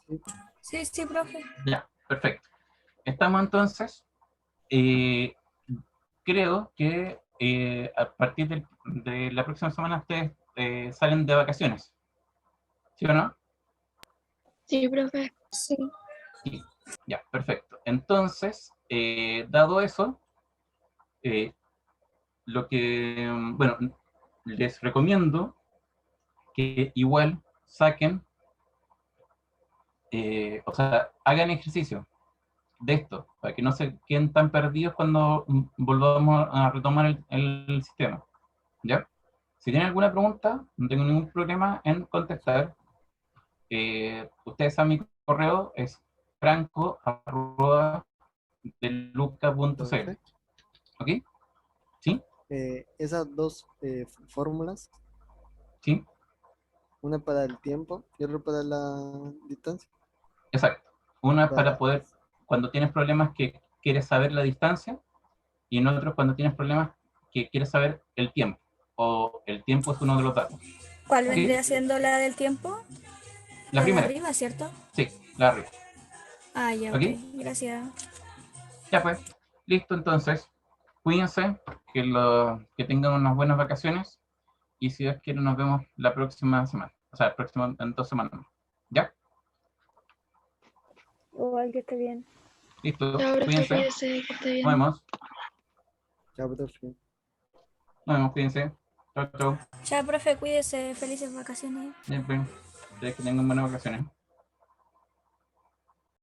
¿Sí? Sí, sí, profe. Ya, perfecto. Estamos entonces, eh, creo que a partir de la próxima semana ustedes salen de vacaciones. ¿Sí o no? Sí, profe. Sí. Sí. Ya, perfecto. Entonces, dado eso, eh, bueno, les recomiendo que igual saquen, o sea, hagan ejercicio de esto, para que no se queden tan perdidos cuando volvamos a retomar el sistema. ¿Ya? Si tienen alguna pregunta, no tengo ningún problema en contestar. Ustedes saben mi correo, es franco@deluca.cl. Profe, ¿Ok? ¿Sí? esas dos fórmulas, ¿Sí? una para el tiempo y otra para la distancia. Exacto. Una es para Para, poder, cuando tienes problemas que quieres saber la distancia, y en otros cuando tienes problemas que quieres saber el tiempo, o el tiempo es uno de los datos. ¿Cuál ¿Ok? vendría siendo la del tiempo? La La de primera, arriba, ¿cierto? sí, la arriba. Ah, ya, ok. ¿Ok? Gracias. Ya pues, listo entonces. Cuídense, que tengan unas buenas vacaciones y si Dios quiere nos vemos la próxima semana. O sea, en 2 semanas. ¿Ya? Igual que esté bien. Listo, Chao, profe, cuídense. cuídese, que esté bien. Nos vemos. Chao, profe. Nos vemos, cuídense. Chao, chao. Ya, profe, cuídese, felices vacaciones. Bien, bien. Ustedes que tengan buenas vacaciones.